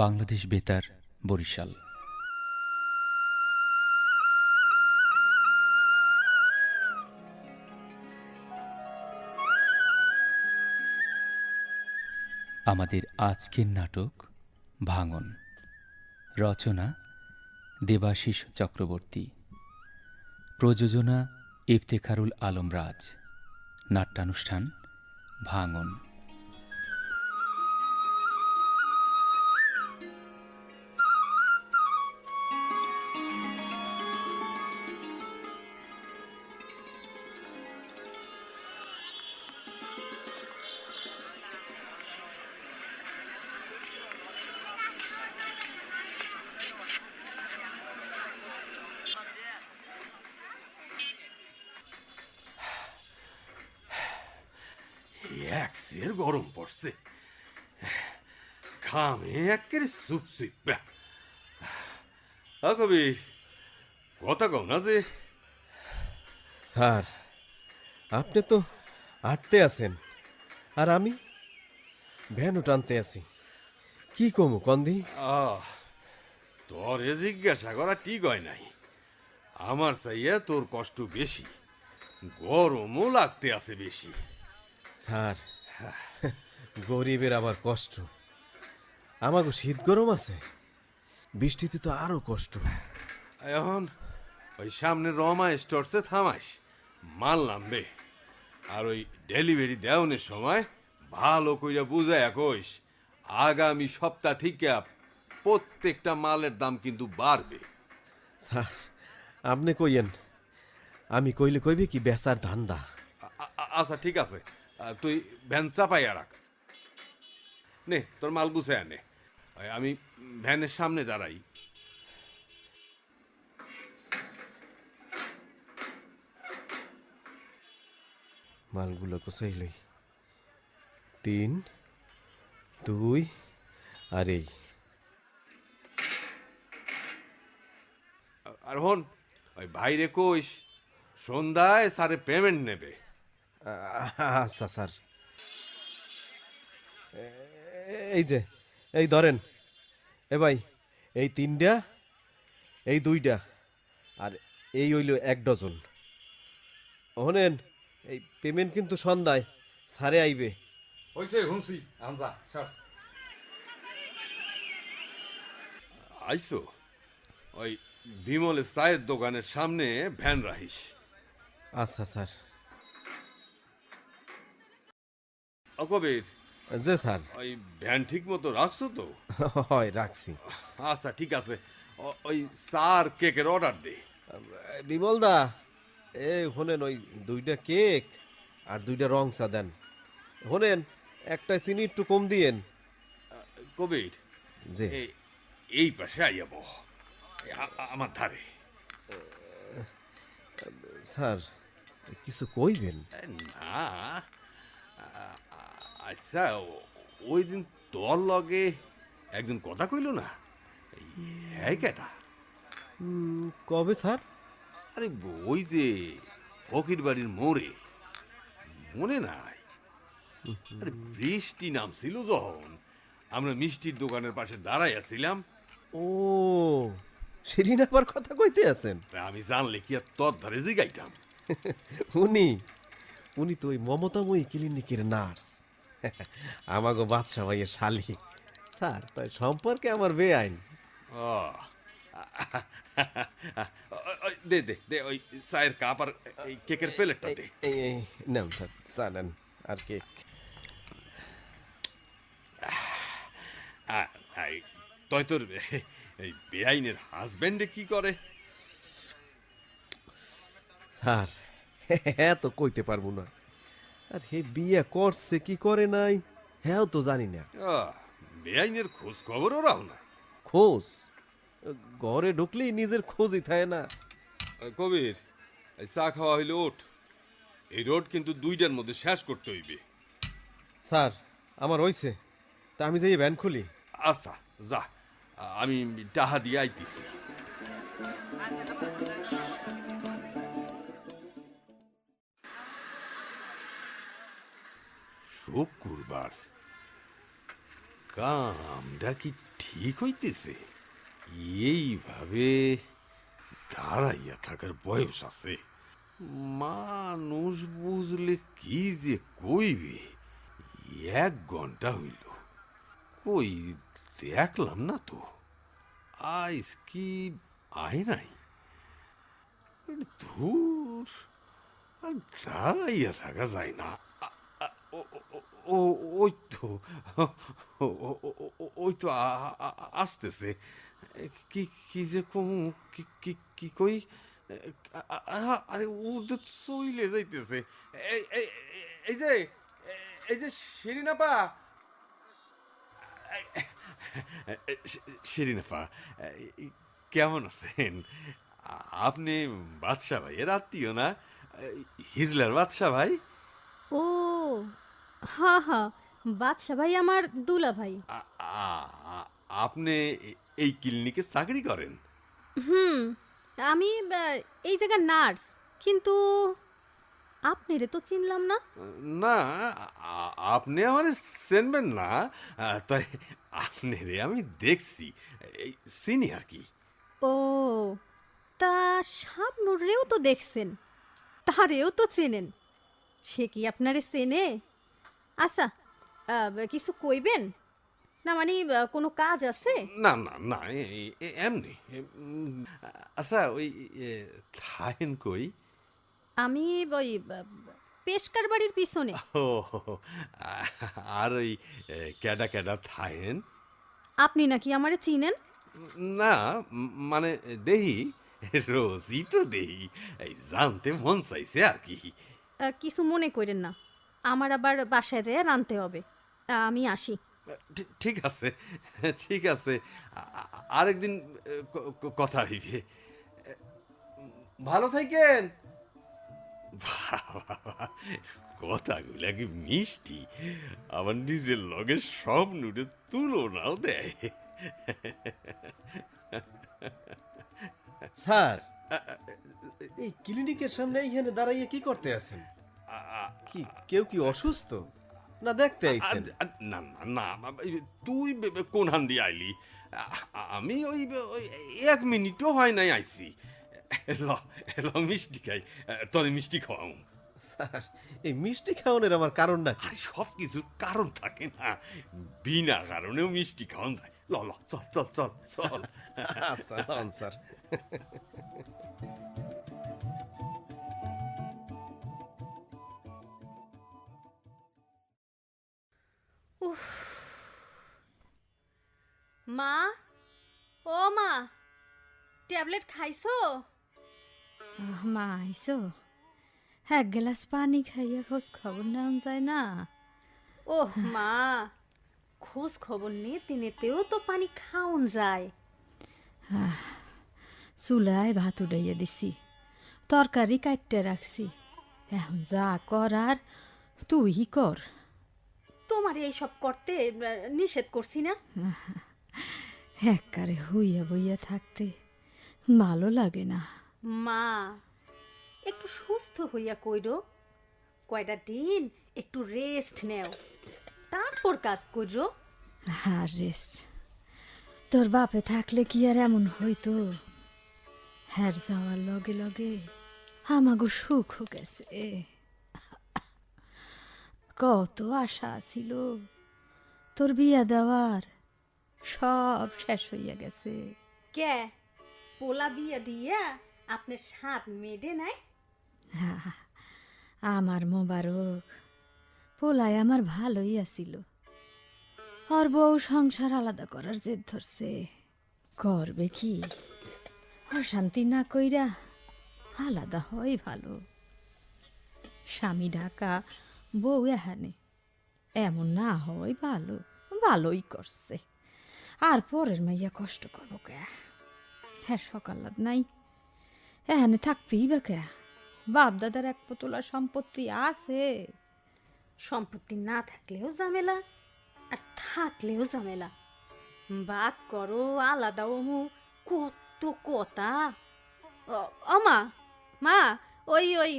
বাংলাদেশ বেতার, বরিশাল। আমাদের আজকের নাটক ভাঙন। রচনা দেবাশিস চক্রবর্তী। প্রযোজনা ইফতেখারুল আলম রাজ। নাট্যানুষ্ঠান ভাঙন। এক সের গরম পড়ছে, ঘামে একেবারে সুপসিপ। কবির কথা কও না যে। স্যার, আপনি তো আটতে আছেন আর আমি ভ্যানও টানতে আছি। কি কমু কন্দি? তোরে জিজ্ঞাসা করা ঠিক হয় নাই। আমার চাইয়া তোর কষ্ট বেশি, গরমও লাগতে আছে বেশি। স্যার, গরিবের আবার কষ্ট, আমাকে শীত গরম আছে, বৃষ্টিতে তো আরো কষ্ট। এখন ওই সামনে রমা স্টোরসে থামাইস, মাল নামবে। আর ওই ডেলিভারি দেওয়ানোর সময় ভালো কইরা বুঝাইয়া কইস আগামী সপ্তাহ থেকে প্রত্যেকটা মালের দাম কিন্তু বাড়বে। স্যার, আপনি কইয়েন, আমি কইলে কইবে কি বেচার ধান্দা। আচ্ছা ঠিক আছে, তুই ভ্যান চাপাইয়া রাখ। নে তোর মাল গুছে আনে, আমি ভ্যানের সামনে দাঁড়াই। মালগুলো কোথায় লই? 3, 2 আর এই। আর হন, ওই ভাইরে কইস সন্ধ্যায় স্যারে পেমেন্ট নেবে। আচ্ছা স্যার। এই যে, এই ধরেন। এ ভাই, এই 3টা, এই 2টা, আর এই হইল 1 ডজন। শোনেন, এই পেমেন্ট কিন্তু সন্ধ্যায় স্যারে আইবে। হইছে হুনছি আমজা স্যার। আইসো, ওই বিমলের চায়ের দোকানের সামনে ভ্যান রাখিস। আচ্ছা স্যার। কবির, যে স্যার। ওই ভ্যান ঠিক মতো রাখছো তো? হয়, রাখছি। আচ্ছা ঠিক আছে, ওই স্যার কেকের অর্ডার দে। বিমল দা, শোনেন, ওই 2টা কেক আর 2টা রং চা দেন। শোনেন, একটা চিনি একটু কম দিয়েন। কবির, যে এই পাশে আইয়া বহ, আমার ধারে। স্যার, কিছু কইবেন? না, আচ্ছা, ওই দিন তোর লগে একজন কথা কইল না, এই কেটা? কবে স্যার? আরে ওই যে ফকির বাড়ির মোড়ে, মনে নাই? আরে বৃষ্টি নামছিল যখন আমরা মিষ্টির দোকানের পাশে দাঁড়াইয়াছিলাম। ও, শিরিন আপার কথা কইতে আছেন? আমি জানলে কি আর তোর ধারে জিগাইতাম? উনি উনি তো ওই মমতাময়ী ক্লিনিকের নার্স, আমাগো বাদশা ভাইয়ের শালি। স্যার, তাই সম্পর্কে আমার বেআইন। ও, দে দে দে, ওই চায়ের কাপ আর এই কেকের প্লেটটা দে। এই নেন স্যার, চা নেন আর কেক। তুই তোর এই বেআইনের হাজবেন্ডে কি করে? স্যার, হ্যাঁ তো কইতে পারবো না। আর হে বিয়ে করছে কি করে নাই, হ্যাঁ তো জানি না। বেআইনের খোঁজ খবরও রাও না? খোঁজ? ঘরে ঢুকলেই নিজের খোঁজই থাকে না। কবির, এই চা খাওয়া হইলে ওঠ, এই রোড কিন্তু 2টার মধ্যে শেষ করতে হইবে। স্যার, আমার হইছে, তা আমি যাই ভ্যান খুলি। আচ্ছা যা, আমি টাহা দিয়ে আইতেছি। শুক্রবার, কামটা কি ঠিক হইতেছে? এইভাবে দাঁড়াইয়া থাকার বয়স আছে? মানুষ বুঝলে কি যে কইবে। 1 ঘন্টা হইল, কই দেখলাম না তো। আইস কি আয় নাই? ধুর, আর দাঁড়াইয়া থাকা যায় না। ওই তো, ওই তো আসতেছে। কি কি যে কমু, কি কি কি কই। আরে ও তো চইলে যাইতেছে। এই এই এই যে এই যে শিরিন আপা, শিরিন আপা, কেমন আছেন? আপনি বাদশা ভাইয়ের আত্মীয় না? হিজলার বাদশা ভাই? ও হ্যাঁ হ্যাঁ, বাদশা ভাই আমার দুলা ভাই। আ- আ- আপনি এই ক্লিনিকে চাকরি করেন? হুম, আমি এই জায়গার নার্স, কিন্তু আপনারে তো চিনলাম না। না, আপনি আমার চেনবেন না, তাই আপনারে আমি দেখছি, এই চিনি আর কি। ও, তা শাবনুরেও তো দেখছেন, তারেও তো চেনেন, সে কি আপনারে চেনে? আচ্ছা, কিছু কইবেন না? মানে কোনো কাজ আছে? না না না, এমনি। আচ্ছা, ওই থাহেন কই? আমি ওই পেশকার বাড়ির পিছনে। ও, আর ওই ক্যাডা ক্যাডা থাহেন? আপনি নাকি আমারে চিনেন? না, মানে দেহি, রোজই তো দেহি, এই জানতে মন চাইছে আর কি। কিছু মনে করেন না, আমার আবার বাসায় যেয়ে রানতে হবে। আমি আসি। ঠিক আছে, ঠিক আছে, আরেকদিন কথা হইবে। ভালো থাকেন। বাবা, কথাগুলা কি মিষ্টি! আমার নিজের লগে সব নুডে তুলনাও দেয়। স্যার, এই ক্লিনিকের সামনে এইখানে দাঁড়াইয়ে কি করতে আছেন? কি কেউ কি অসুস্থ, না দেখতে আইছেন? না না না, তুই কোন হান দিয়ে আইলি? আমি ওই 1 মিনিটও হয় নাই আইছি। ল ল, মিষ্টি খাই, তোর মিষ্টি খাওয়াও। স্যার, এই মিষ্টি খাওয়ানোর আমার কারণ নাকি? আর সব কিছুর কারণ থাকে না, বিনা কারণেও মিষ্টি খাওয়ান যায়। ল ল, চল চল চল চল। আচ্ছা লন স্যার। মা, ও মা, ট্যাবলেট খাইছো? মা আইসো, এক গ্লাস পানি খাইয়া খোঁজ খবর নেওয়া যায় না? ওহ মা, খোঁজ খবর নিতে নিতেও তো পানি খাওন যায়। চুলায় ভাত উড়াইয়া দিছি, তরকারি কাটতে রাখছি, এখন যা করার তুই কর। তোমার এইসব করতে নিষেধ করছি না? একবারে হইয়া বইয়া থাকতে ভালো লাগে না। মা, একটু সুস্থ হইয়া কইরো, কয়টা দিন একটু রেস্ট নেও, তারপর কাজ করো। আর রেস্ট তোর বাপে থাকলে কি আর এমন হইতো? হ্যার যাওয়ার লগে লগে আমাগো সুখ গেছে। কত আশা ছিল তোর বিয়া দেওয়ার, সব শেষ হইয়া গেছে। কে পোলা বিয়া দিয়া আপনার সাত মেডে নাই? আমার মোবারক, পোলায় আমার ভালোই আছিল, আর বউ সংসার আলাদা করার জেদ ধরছে। করবে কি, অশান্তি না কইরা আলাদা হয় ভালো। স্বামী ঢাকা, বউ এখানে, এমন না হয় ভালো। ভালোই করছে, আর পরের মাইয়া কষ্ট করবো কে? হ্যাঁ, সকালাত নাই, এখানে থাকবেই বা কে? বাপ দাদার এক পুতলা সম্পত্তি আছে। সম্পত্তি না থাকলেও ঝামেলা, আর থাকলেও ঝামেলা। বাদ করো, আলাদা অমু, কত কথা। মা, মা, ওই ওই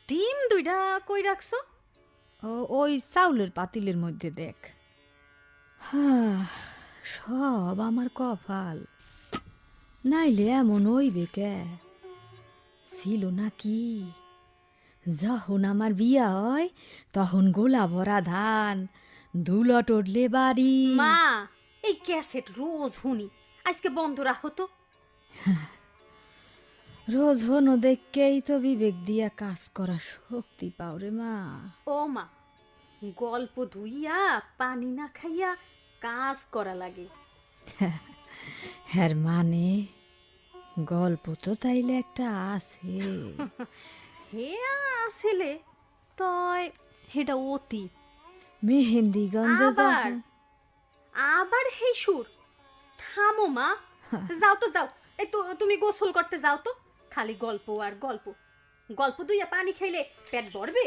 ডিম দুইটা কই রাখছো? ওই চাউলের পাতিলের মধ্যে দেখ। সব আমার কপাল, নাইলে এমন হইবে কে? ছিল নাকি যখন আমার বিয়া হয় তখন গোলা ভরা ধান, দুলট উঠলে বাড়ি। মা, এই ক্যাসেট রোজ শুনি, আজকে বন্ধ রাখো তো। রোজ হনো দেখকেই তো বিবেক দিয়া কাজ করা শক্তি পাও রে মা। ও মা, গল্প ধুইয়া পানি না খাইয়া কাজ করা লাগে। হ্যার মানে গল্প তো তাইলে একটা আছে। হে আসলে তয় হেটা অতি। মেহেন্দিগঞ্জে আবার আবার হে সুর, থামো মা, যাও তো যাও। এই তো তুমি গোসল করতে যাও তো, খালি গল্প আর গল্প। গল্প দুইয়া পানি খাইলে পেট ভরবে?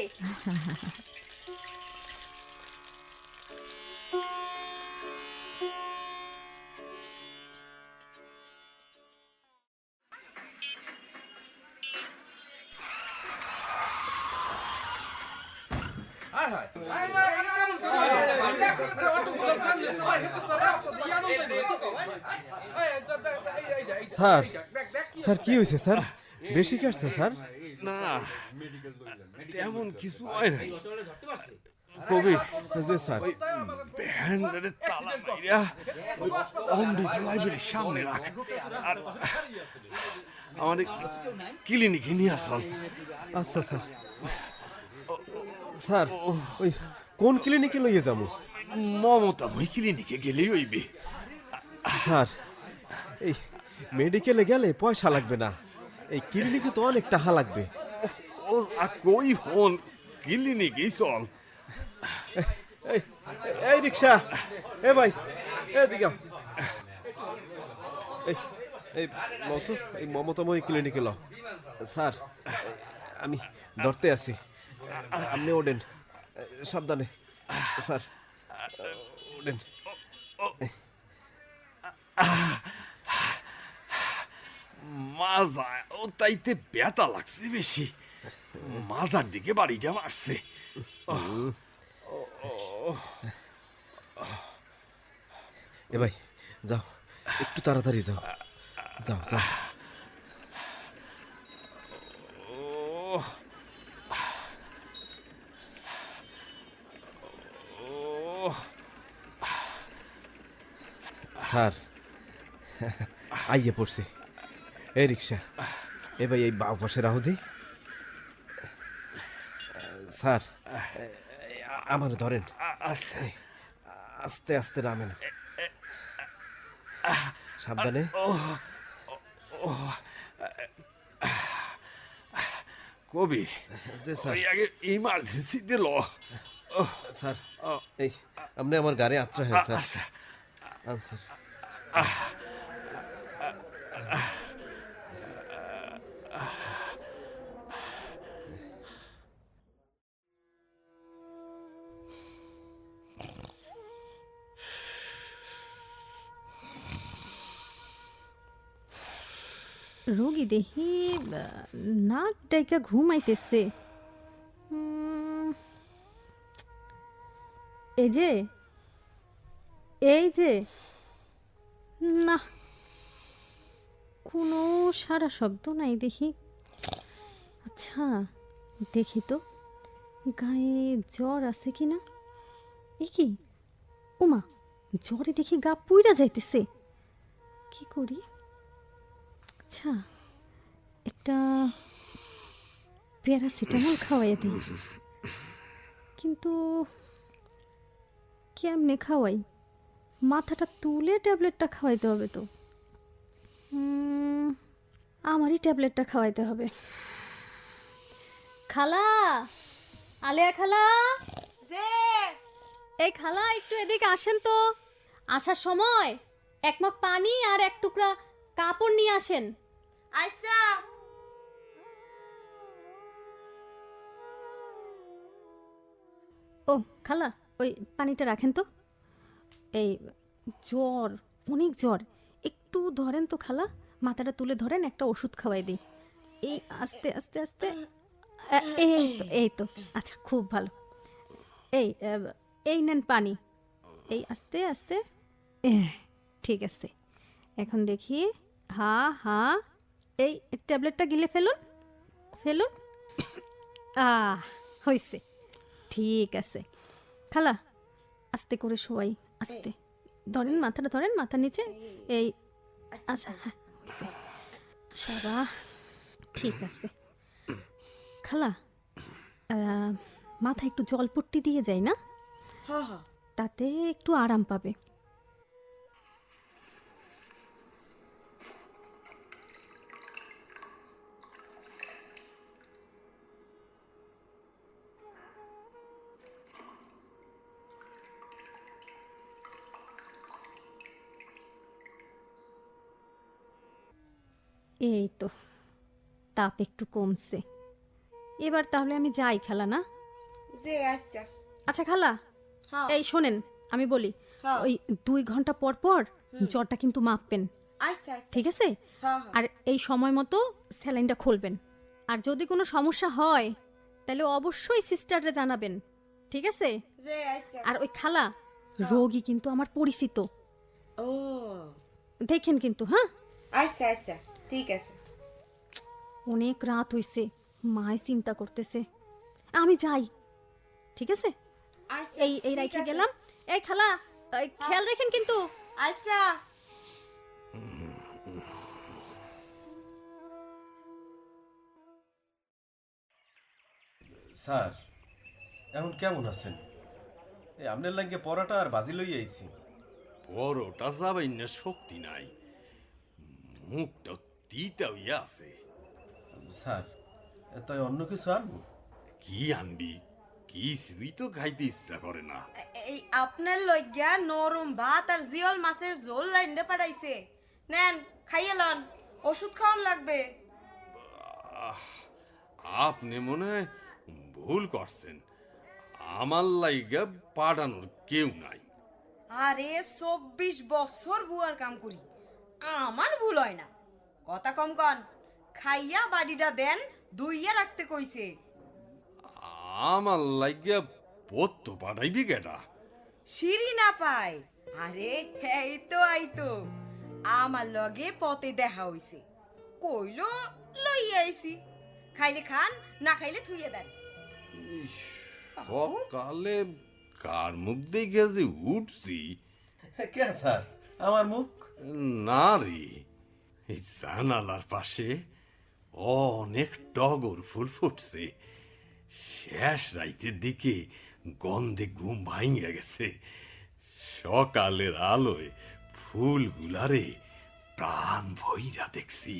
স্যার, স্যার কি হয়েছে স্যার? বেশি কাটছে স্যার? না, তেমন কিছু হয় নাই কবির। জি স্যার। ওই ব্যান্ডারে তালা মাইরা ওই অমৃত লাইব্রেরির সামনে রাখ, আর আমাদের ক্লিনিকে নিয়ে আসল। আচ্ছা স্যার। স্যার, ওই কোন ক্লিনিকে লইয়ে যাবো? মমতাময় ক্লিনিকে গেলেই হইবে। স্যার, এই মেডিকেলে গেলে পয়সা লাগবে না, এই ক্লিনিকে তো অনেক টাকা লাগবে। ও কই ফোন, ক্লিনিকেই চল। এই এই রিক্সা, এ ভাই এদিকে আও। এই এই মতো এই মমতাময় ক্লিনিকে লও। স্যার, আমি ধরতে আছি, আপনি ওঠেন সাবধানে। স্যার ওঠেন। মাজা ও তাইতে ব্যথা লাগছে বেশি, মাজার দিকে বাড়িটা মারছে। এ ভাই যাও, একটু তাড়াতাড়ি যাও, যাও যাও। স্যার আইয়ে পড়ছি। এই রিক্সা, এ ভাই এই বাউ পাশে রাহো দি। স্যার আমার ধরেন, আস্তে আস্তে নামেন, সাবধানে। কবির, যে স্যার, ওই আগে ইমার্জেন্সি দিল। স্যার এই আপনি আমার গাড়ি আত্রা হ্যাঁ স্যার। আচ্ছা, স্যার রোগী দেখি নাক ডাইকা ঘুমাইতেছে। এই যে এই যে, না কোনো সারা শব্দ নাই দেখি। আচ্ছা দেখি তো গায়ে জ্বর আছে কি না। এ কি ওমা, জ্বরে দেখি গা পুইরা যাইতেছে, কি করি? আচ্ছা একটা প্যারাসিটামল খাওয়াই দিই, কিন্তু কেমনে খাওয়াই? মাথাটা তুলে ট্যাবলেটটা খাওয়াইতে হবে তো। আমারই ট্যাবলেটটা খাওয়াইতে হবে। খালা, আলেয়া খালা, যে এই খালা একটু এদিকে আসেন তো। আসার সময় এক মগ পানি আর এক টুকরা কাপড় নিয়ে আসেন। আচ্ছা। ও খালা, ওই পানিটা রাখেন তো। এই জ্বর, অনেক জ্বর, একটু ধরেন তো খালা, মাথাটা তুলে ধরেন, একটা ওষুধ খাওয়াই দিই। এই আস্তে আস্তে আস্তে, এই তো, এই তো। আচ্ছা খুব ভালো। এই এই নেন পানি। এই আস্তে আস্তে, ঠিক আছে। এখন দেখি, হা হা, এই ট্যাবলেটটা গিলে ফেলুন, ফেলুন। হয়েছে, ঠিক আছে। খালা, আস্তে করে শোয়াই, আস্তে ধরেন, মাথাটা ধরেন, মাথা নিচে, এই, আচ্ছা, হ্যাঁ হয়েছে। বাবা, ঠিক আছে। খালা, মাথায় একটু জলপট্টি দিয়ে যাই না, তাতে একটু আরাম পাবে। এই তো, তাপ একটু কমছে। এবার তাহলে আমি যাই খালা, না? যে আচ্ছা। আচ্ছা খালা, হ্যাঁ। এই শোনেন, আমি বলি, হ্যাঁ। ওই 2 ঘন্টা পর পর জ্বরটা কিন্তু মাপবেন, আচ্ছা আচ্ছা। ঠিক আছে? হ্যাঁ, আর এই সময় মতো স্যালাইনটা খুলবেন। আর যদি কোনো সমস্যা হয় তাহলে অবশ্যই সিস্টাররে জানাবেন, ঠিক আছে? যে আচ্ছা। আর ওই খালা, রোগী কিন্তু আমার পরিচিত, ও দেখেন কিন্তু, হ্যাঁ? আচ্ছা আচ্ছা, ঠিক আছে। অনেক রাত হইছে, মায় চিন্তা করতেছে, আমি যাই, ঠিক আছে? আচ্ছা, এই ঠিক রাইখে আছে। গেলাম। এই খালা, এই খেয়াল রাখেন কিন্তু। আচ্ছা। স্যার, এখন কেমন আছেন? এই আপনার লাগে পরাটা আর বাজি লই আইছি। বড়টা যাবাই না, শক্তি নাই, মুখটা তিতা হইয়া আছে। স্যার, তাই অন্য কিছু আনবো? কি আনবি? কিছুই তো খাইতে ইচ্ছা করে না। এই আপনার লইগা নরম ভাত আর জিয়ল মাছের ঝোল রাইন্দে পাঠাইছে, নেন খাইয়ে লন, ওষুধ খাওয়ান লাগবে। আপনি মনে হয় ভুল করছেন, আমার লাইগা পাঠানোর কেউ নাই। আরে 24 বছর বুয়ার কাম করি, আমার ভুল হয় না। কথা কম কন, খাইয়া বাড়িটা দেন, দুইয়া রাখতে কইছে। আমার লাইগা পত্ত পাঠাইবি কেটা? সিঁড়ি না পায়। আরে এই তো আইতো, আমার লগে পথে দেখা হইছে, কইলো লইয়া আইছি, খাইলে খান, না খাইলে থুইয়ে দেন। সকালে কার মুখ দেখে যে উঠছি, কে স্যার, আমার মুখ? না রে, এই জানালার পাশে অনেক টগর ফুল ফুটছে। শেষ রাইতের দিকে গন্ধে ঘুম ভাঙিয়া গেছে। সকালের আলোয় ফুলগুলারে প্রাণ ভইরা দেখছি।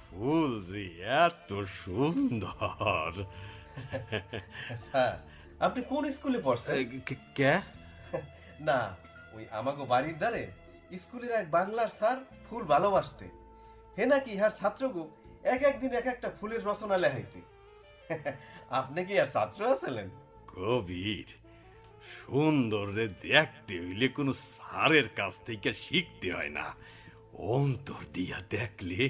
ফুল যে এত সুন্দর। স্যার, আপনি কোন স্কুলে পড়ছেন? কে? না, ওই আমাগো বাড়ির ধারে স্কুলের এক বাংলার স্যার ফুল ভালোবাসতে। হে নাকি ইহার ছাত্রগো এক একদিন এক একটা ফুলের রচনা লেখাইতে। আপনি কি আর ছাত্র আছিলেন? কবির, সুন্দর রে দেখতে হইলে কোনো স্যারের কাছ থেকে শিখতে হয় না, অন্তর দিয়া দেখলে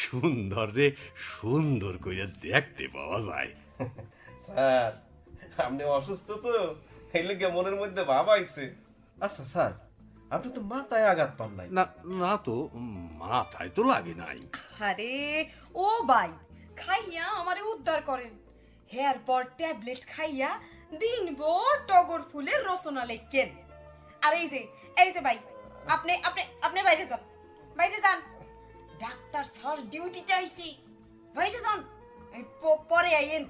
সুন্দর রে সুন্দর করে দেখতে পাওয়া যায়। স্যার, আপনি অসুস্থ তো, এই লেগে মনের মধ্যে ভাব আইছে। আচ্ছা স্যার, আপনি তো মাথায় আঘাত পান নাই? না না তো, মাথায় তো লাগে নাই। আরে ও ভাই, খাইয়া আমারে উদ্ধার করেন। হেয়ার পর ট্যাবলেট খাইয়া দিনভর টগর ফুলের রচনা লেখেন। আর এই যে ভাই, আপনি আপনি আপনি বাইরে যান, বাইরে যান। ডাক্তার স্যার ডিউটিতে আইছি, বাইরে যান, এই পরে আইয়েন।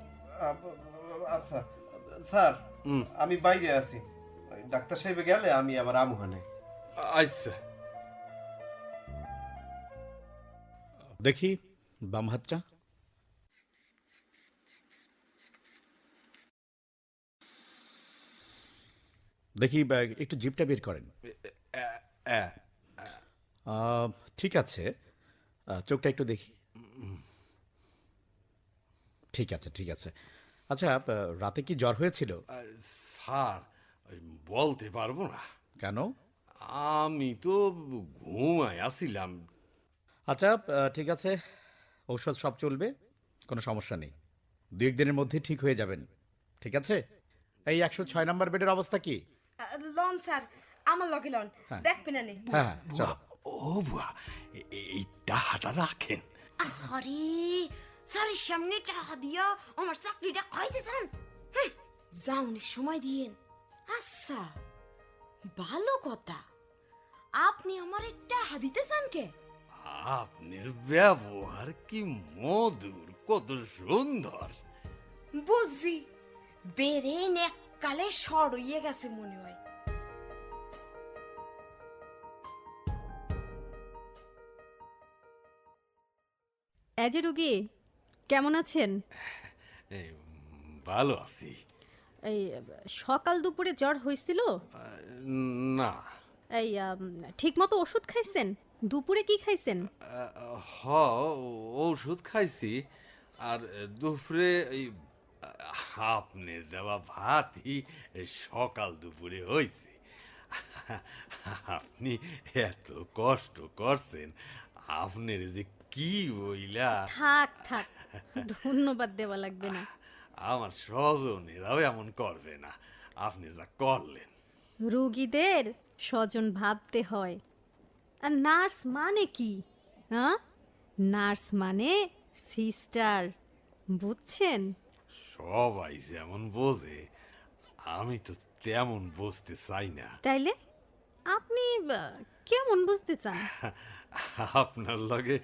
আচ্ছা স্যার, আমি বাইরে আছি, ডাক্তার সাহেব গেলে আমি আবার আমুহানে। আচ্ছা, দেখি বাম হাতটা। দেখি একটু জিভটা বের করেন। ঠিক আছে, চোখটা একটু দেখি। ঠিক আছে, ঠিক আছে। আচ্ছা, রাতে কি জ্বর হয়েছিল? স্যার, বলতে পারবো না। কেন? আমি তো ঘুমায় আসিলাম। আচ্ছা, ঠিক আছে, ঔষধ সব চলবে, কোনো সমস্যা নেই, 2-1 দিনের মধ্যে ঠিক হয়ে যাবেন, ঠিক আছে? এই 106 নম্বর বেডের অবস্থা কি? লন স্যার আমার লগে লন দেখবেন না নে হ্যাঁ চলো। ও বুয়া এই টাহাটা রাখেন। আরে স্যারের সামনে টাকা দিয়া আমার চাকরিটা খাইতে চান? যাওনি সময় দিয়েন। আচ্ছা ভালো কথা, আপনি আমার টাকা দিতে চান কে? আপনার ব্যবহার কি মধুর, কত সুন্দর। বুঝছি, বেরেন এককালে সর হইয়ে গেছে মনে হয়। এজে রুগী কেমন আছেন? এই, ভালো আছি। এই সকাল দুপুরে জ্বর হয়েছিল? না, এই ঠিক মতো ওষুধ খাইছেন? দুপুরে কি খাইছেন? হ ঔষধ খাইছি, আর দুপুরে এই আপনার দেওয়া ভাতই সকাল দুপুরে হয়েছে। আপনি এত কষ্ট করছেন, আপনার যে কি বইলা। থাক থাক, ধন্যবাদ দেওয়া লাগবে না। আমার স্বজনেরাও এমন করবে না, আপনি যা করলেন। রোগীদের স্বজন ভাবতে হয়। আর নার্স মানে কি? হ্যাঁ, নার্স মানে সিস্টার, বুঝছেন? সবাই যেমন বোঝে, আমি তো তেমন বুঝতে চাই না। তাইলে আপনি কেমন বুঝতে চান? আপনার লগে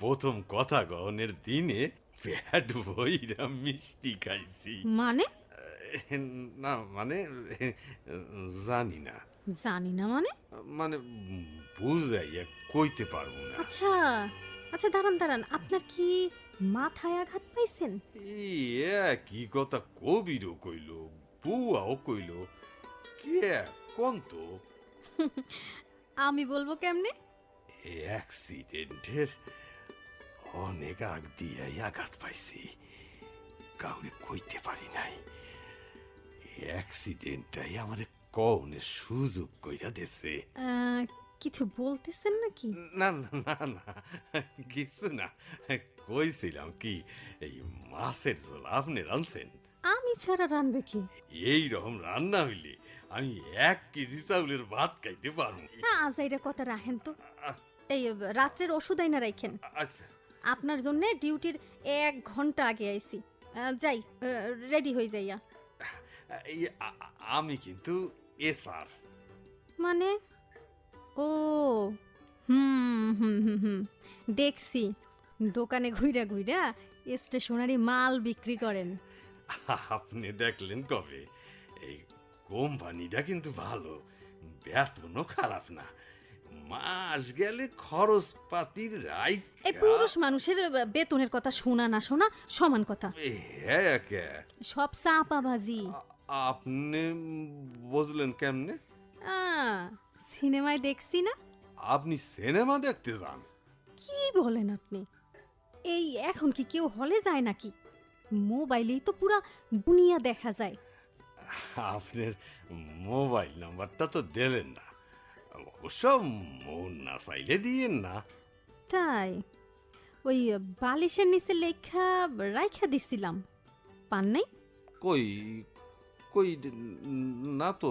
প্রথম কথা গহনের দিনে পেট ভইরা মিষ্টি খাইছি। মানে না মানে জানি না, জানি না মানে? মানে বুঝাইয়া কইতে পারবো না। আচ্ছা আচ্ছা, দাঁড়ান দাঁড়ান, আপনার কি মাথায় আঘাত পাইছেন? কি কথা কবিরও কইল, বুয়াও কইল, কে কোন তো আমি বলবো কেমনে? অ্যাক্সিডেন্টের অনেক আগ দিয়ে আঘাত পাইছি, কাউরে কইতে পারি নাই। অ্যাক্সিডেন্টটাই আমারে কওনের সুযোগ কইরা দেছে। কিছু বলতেছেন নাকি? না না না না, কিছু না। কইছিলাম কি, এই মাছের ঝোল আপনি রাঁধছেন? আমি ছাড়া রানবে কি? এই রকম রান্না হইলে আমি 1 কেজি চাউলের ভাত খাইতে পারবো। আজাইরা কথা রাখেন তো। এই রাত্রের ওষুধ আইনা রাখেন। আচ্ছা, আপনার জন্য ডিউটির 1 ঘন্টা আগে আইছি। যাই, রেডি হয়ে যাইয়া। এই আমি কিন্তু স্যার। মানে? ও হুম হুম হুম হুম, দেখছি দোকানে ঘুইরা ঘুইরা স্টেশনারি মাল বিক্রি করেন। আপনি দেখলেন কবে? এই কোম্পানিটা কিন্তু ভালো, বেতনও খারাপ না, মাস গেলে খরচ পাতির এই পুরুষ মানুষের বেতনের কথা শোনা না শোনা সমান কথা। সব চাপাবাজি। আপনি বুঝলেন কেমনে? সিনেমায় দেখছি না। আপনি সিনেমা দেখতে যান? কি বলেন আপনি? এই এখন কি কেউ হলে যায় নাকি? মোবাইলেই তো পুরা দুনিয়া দেখা যায়। আপনার মোবাইল নাম্বারটা তো দিলেন না, অবশ্য মন না চাইলে দিয়েন না। তাই ওই বালিশের নিচে লেখা রাইখা দিছিলাম, পান নাই? কই কই না তো।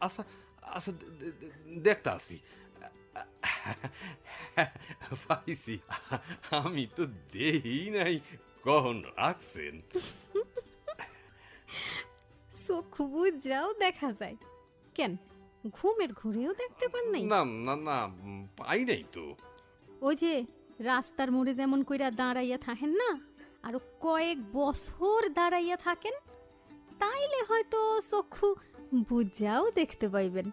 আচ্ছা আচ্ছা, দেখতে আসি। পাইছি, আমি তো দেই নাই কখন রাখছেন। চোখ বুঝাও দেখা যায় কেন? ঘুমের ঘুরেও দেখতে পান নাই? না না না, পাই নাই তো। ওই যে রাস্তার মোড়ে যেমন কইরা দাঁড়াইয়া থাকেন না, আরো কয়েক বছর দাঁড়াইয়া থাকেন, তাইলে হয়তো চক্ষু বুঝাও দেখতে পাইবেন।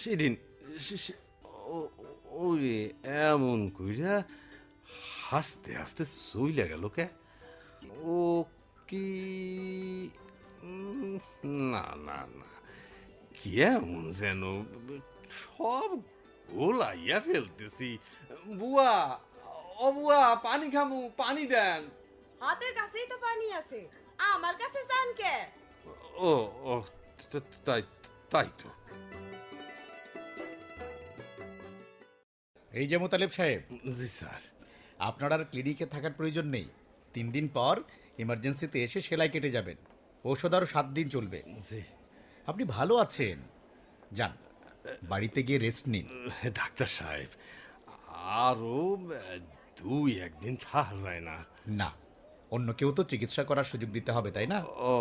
সেদিন ওই এমন কইরা হাসতে হাসতে চইলা গেল কে? ও কি? না না না, কেমন যেন সব গোলাইয়া ফেলতেছি। বুয়া, ও বুয়া, পানি খামু, পানি দেন। হাতের কাছেই তো পানি আছে, আমার কাছে চান কে? ও ও, তাই তাই তো। এই যে মোতালেব সাহেব, জি স্যার। আপনার আর ক্লিনিকে থাকার প্রয়োজন নেই। 3 দিন পর ইমার্জেন্সিতে এসে সেলাই কেটে যাবেন। ঔষধ আরও 7 দিন চলবে। জি আপনি ভালো আছেন, যান বাড়িতে গিয়ে রেস্ট নিন। ডাক্তার সাহেব, আরো 2-1 দিন থাকা যায় না? না, অন্য কেউ তো চিকিৎসা করার সুযোগ দিতে হবে, তাই না? ও,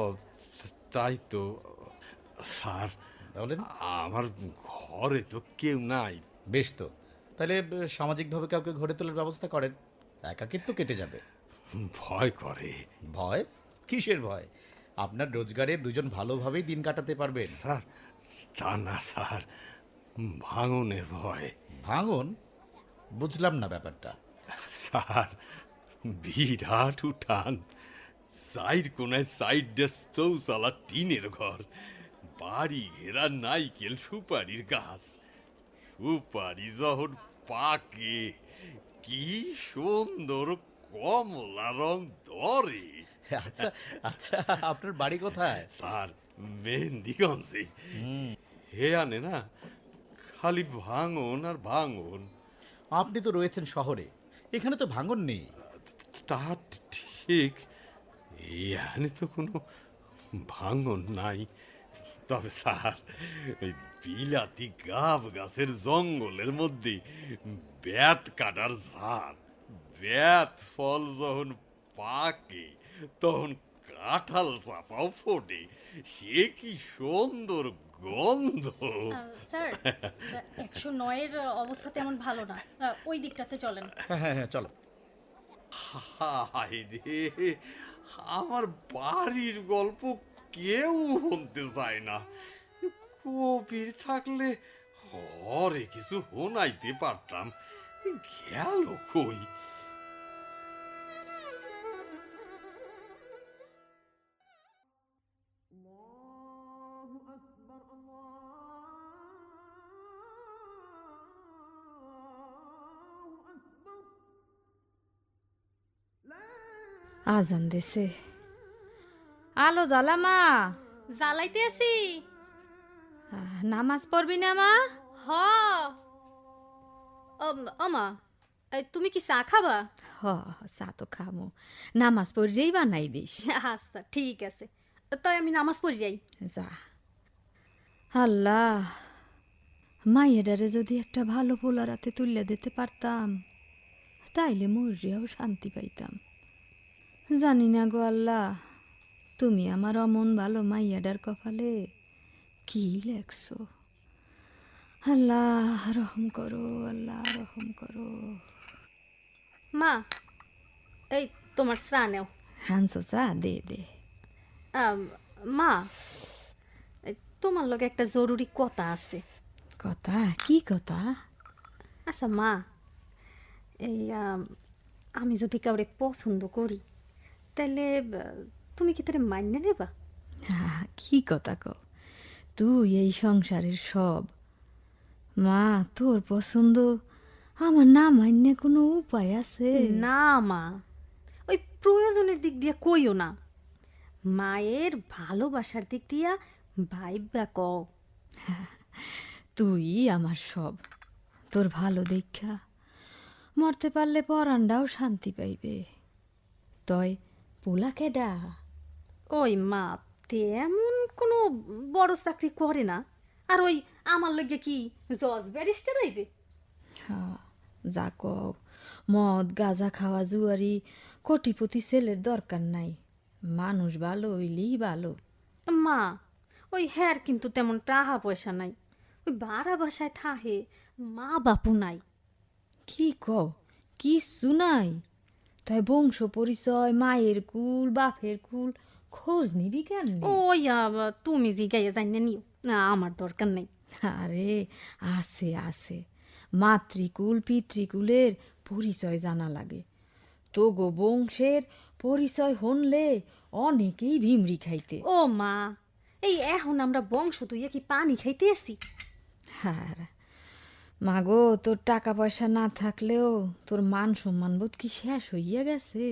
তাই তো। স্যার, বলেন। আমার ঘরে তো কেউ নাই। বেশ তো, তাহলে সামাজিকভাবে কাউকে ঘরে তোলার ব্যবস্থা করেন, একাকিত্ব কেটে যাবে। ভয় করে। ভয়? কিসের ভয়? আপনার রোজগারে দুজন ভালোভাবেই দিন কাটাতে পারবেন। স্যার, তা না স্যার, ভাঙনের ভয়। ভাঙন? বুঝলাম না ব্যাপারটা। স্যার, বিরাট উঠান, সাইড কোনায় সাইড ডেস চৌচালা টিনের ঘর, বাড়ি ঘেরা নাইকেল সুপারির গাছ। সুপারি যখন পাকে কি সুন্দর কমলা রং ধরে। আচ্ছা আচ্ছা, আপনার বাড়ি কোথায়? স্যার, মেহেন্দিগঞ্জে। হে আনে না, খালি ভাঙন আর ভাঙন। আপনি তো রয়েছেন শহরে, এখানে তো ভাঙন নেই। তা ঠিক, এখানে তো কোনো ভাঙন নাই। তবে স্যার, ওই বিলাতি গাব গাছের জঙ্গলের মধ্যে বেত কাটার ঝাড়, বেত ফল যখন পাকে তখন কাঁঠাল চাপাও ফোটে, সে কি সুন্দর গন্ধ। স্যার 109-এর অবস্থা তেমন ভালো না, ওই দিকটাতে চলেন। হ্যাঁ হ্যাঁ হ্যাঁ, চলো। হায় রে, আমার বাড়ির গল্প কেউ শুনতে চায় না। কবির থাকলে হরে কিছু শোনাইতে পারতাম, গেল কই? আজান দেছে। আলো জ্বালা মা। জ্বালাইতে আছি। নামাজ পড়বি না মা? হ। মা, তুমি কি চা খাবা? হ, চা তো খামো, নামাজ পড়লেই বানাই দিস। আচ্ছা ঠিক আছে, তাই আমি নামাজ পড়ি যাই। যা। আল্লাহ, মাইয়েডারে যদি একটা ভালো পোলা রাতে তুলে দিতে পারতাম, তাইলে মরিয়াও শান্তি পাইতাম। জানি না গো আল্লাহ, তুমি আমার অমন ভালো মাইয়াডার কপালে কি লেখছো। আল্লাহ রহম করো, আল্লাহ রহম করো। মা, এই তোমার চা নেও। হানসো চা দে দে। মা, এই তোমার লগে একটা জরুরি কথা আছে। কথা? কি কথা? আচ্ছা মা, এই আমি যদি কাউরে পছন্দ করি, তাহলে তুমি কি তারে মাইনে নেবা? কি কথা কও? তুই এই সংসারের সব। মা, তোর পছন্দ আমার না মান্য কোনো উপায় আছে? না মা, ওই প্রয়োজনের দিক দিয়া কইও না, মায়ের ভালোবাসার দিক দিয়া ভাইবা কও। তুই আমার সব, তোর ভালো দেখা মরতে পারলে পরানটাও শান্তি পাইবে। তয় পোলা কেডা? ওই মা, তেমন কোনো বড় চাকরি করে না, আর ওই আমার লগে কি জজ ব্যারিস্টার আইবে? যা কও, মদ গাঁজা খাওয়া জুয়ারি কোটিপতি ছেলের দরকার নাই, মানুষ ভালো হইলেই ভালো। মা, ওই হ্যার কিন্তু তেমন টাকা পয়সা নাই, ওই বাড়া বাসায় থাহে, মা বাপু নাই। কি কও? কিচ্ছু নাই? তাই বংশ পরিচয়, মায়ের কুল বাপের কুল খোঁজ নিবি কেন? ওই তুমি জিগাইয়া জানিয়ে নিও না, আমার দরকার নেই। আরে আছে আছে, মাতৃকুল পিতৃকুলের পরিচয় জানা লাগে। তো গো বংশের পরিচয় হনলে অনেকেই ভিমরি খাইতে। ও মা, এই এখন আমরা বংশ তুইয়া কি পানি খাইতে আসি? আর মাগো, তোর টাকা পয়সা না থাকলেও তোর মান সম্মান বোধ কি শেষ হইয়া গেছে?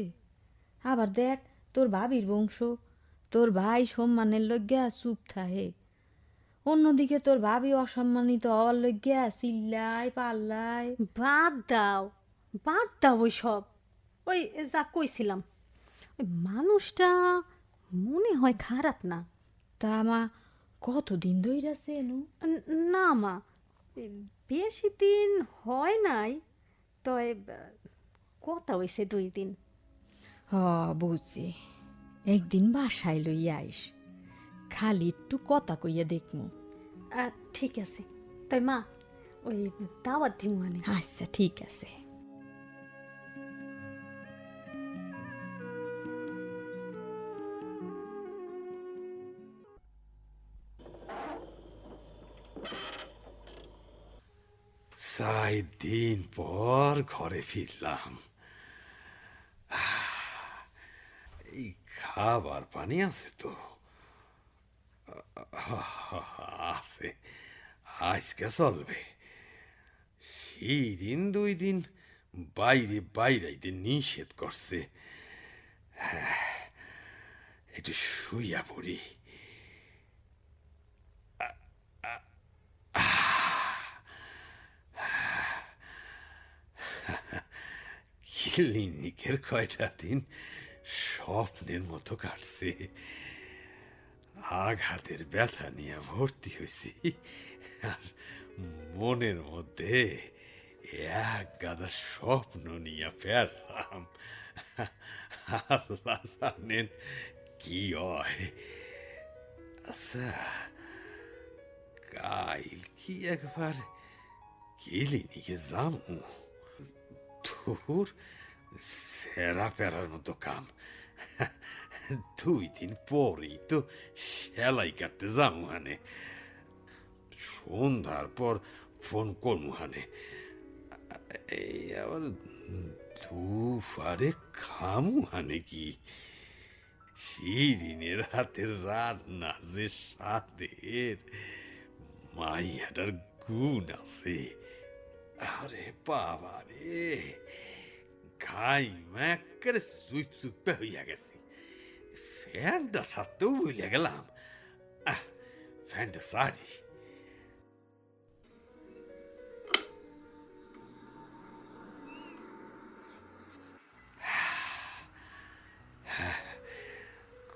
আবার দেখ তোর ভাবির বংশ, তোর ভাই সম্মানের লজ্ঞা চুপ থাহে, অন্যদিকে তোর ভাবি অসম্মানিত হওয়ার লজ্ঞা চিল্লায় পাল্লায়। বাদ দাও, বাদ দাও ওই সব। ওই যা কইছিলাম, ওই মানুষটা মনে হয় খারাপ না। তা মা, কতদিন ধইরা চেনো? না মা, এ, বেশি দিন হয় নাই, তবে কথা হইছে 2 দিন। হ, বুঝছি। একদিন বাসায় লইয়া আইস, খালি একটু কথা কইয়া দেখমু। ঠিক আছে, তাই মা ওই দাওয়াত দিমু আনে। আচ্ছা, ঠিক আছে। চাই দিন পর ঘরে ফিরলাম। এই খাবার পানি আছে তো? আছে, আজকে চলবে। শিরিন 2 দিন বাইরে বাইরাইতে নিষেধ করছে। একটু শুইয়া পড়ি। ক্লিনিকের কয়টা দিন স্বপ্নের মতো কাটছে। আঘাতের ব্যথা নিয়ে ভর্তি হয়েছি, আর মনের মধ্যে এক গাদা স্বপ্ন নিয়ে ফেরলাম। আল্লাহ জানেন কি হয়। আচ্ছা, কাইল কি একবার ক্লিনিকে যাবো? ধুর, সেরা পেরার মতো কাম। 2 দিন পরেই তো সেলাই কাটতে যাবো হানে। সন্ধ্যার পর ফোন করবো হানে। এই আবার দুপারে খামু হানে কি? শিরিনের হাতের রান্না যে স্বাদের, মাইয়াটার গুণ আছে। আরে বাবা রে, খাই একেবারে সুইপ সুপে হইয়া গেছি। ফ্যানটা সারতেও ভুলে গেলাম। ফ্যানটা সারি।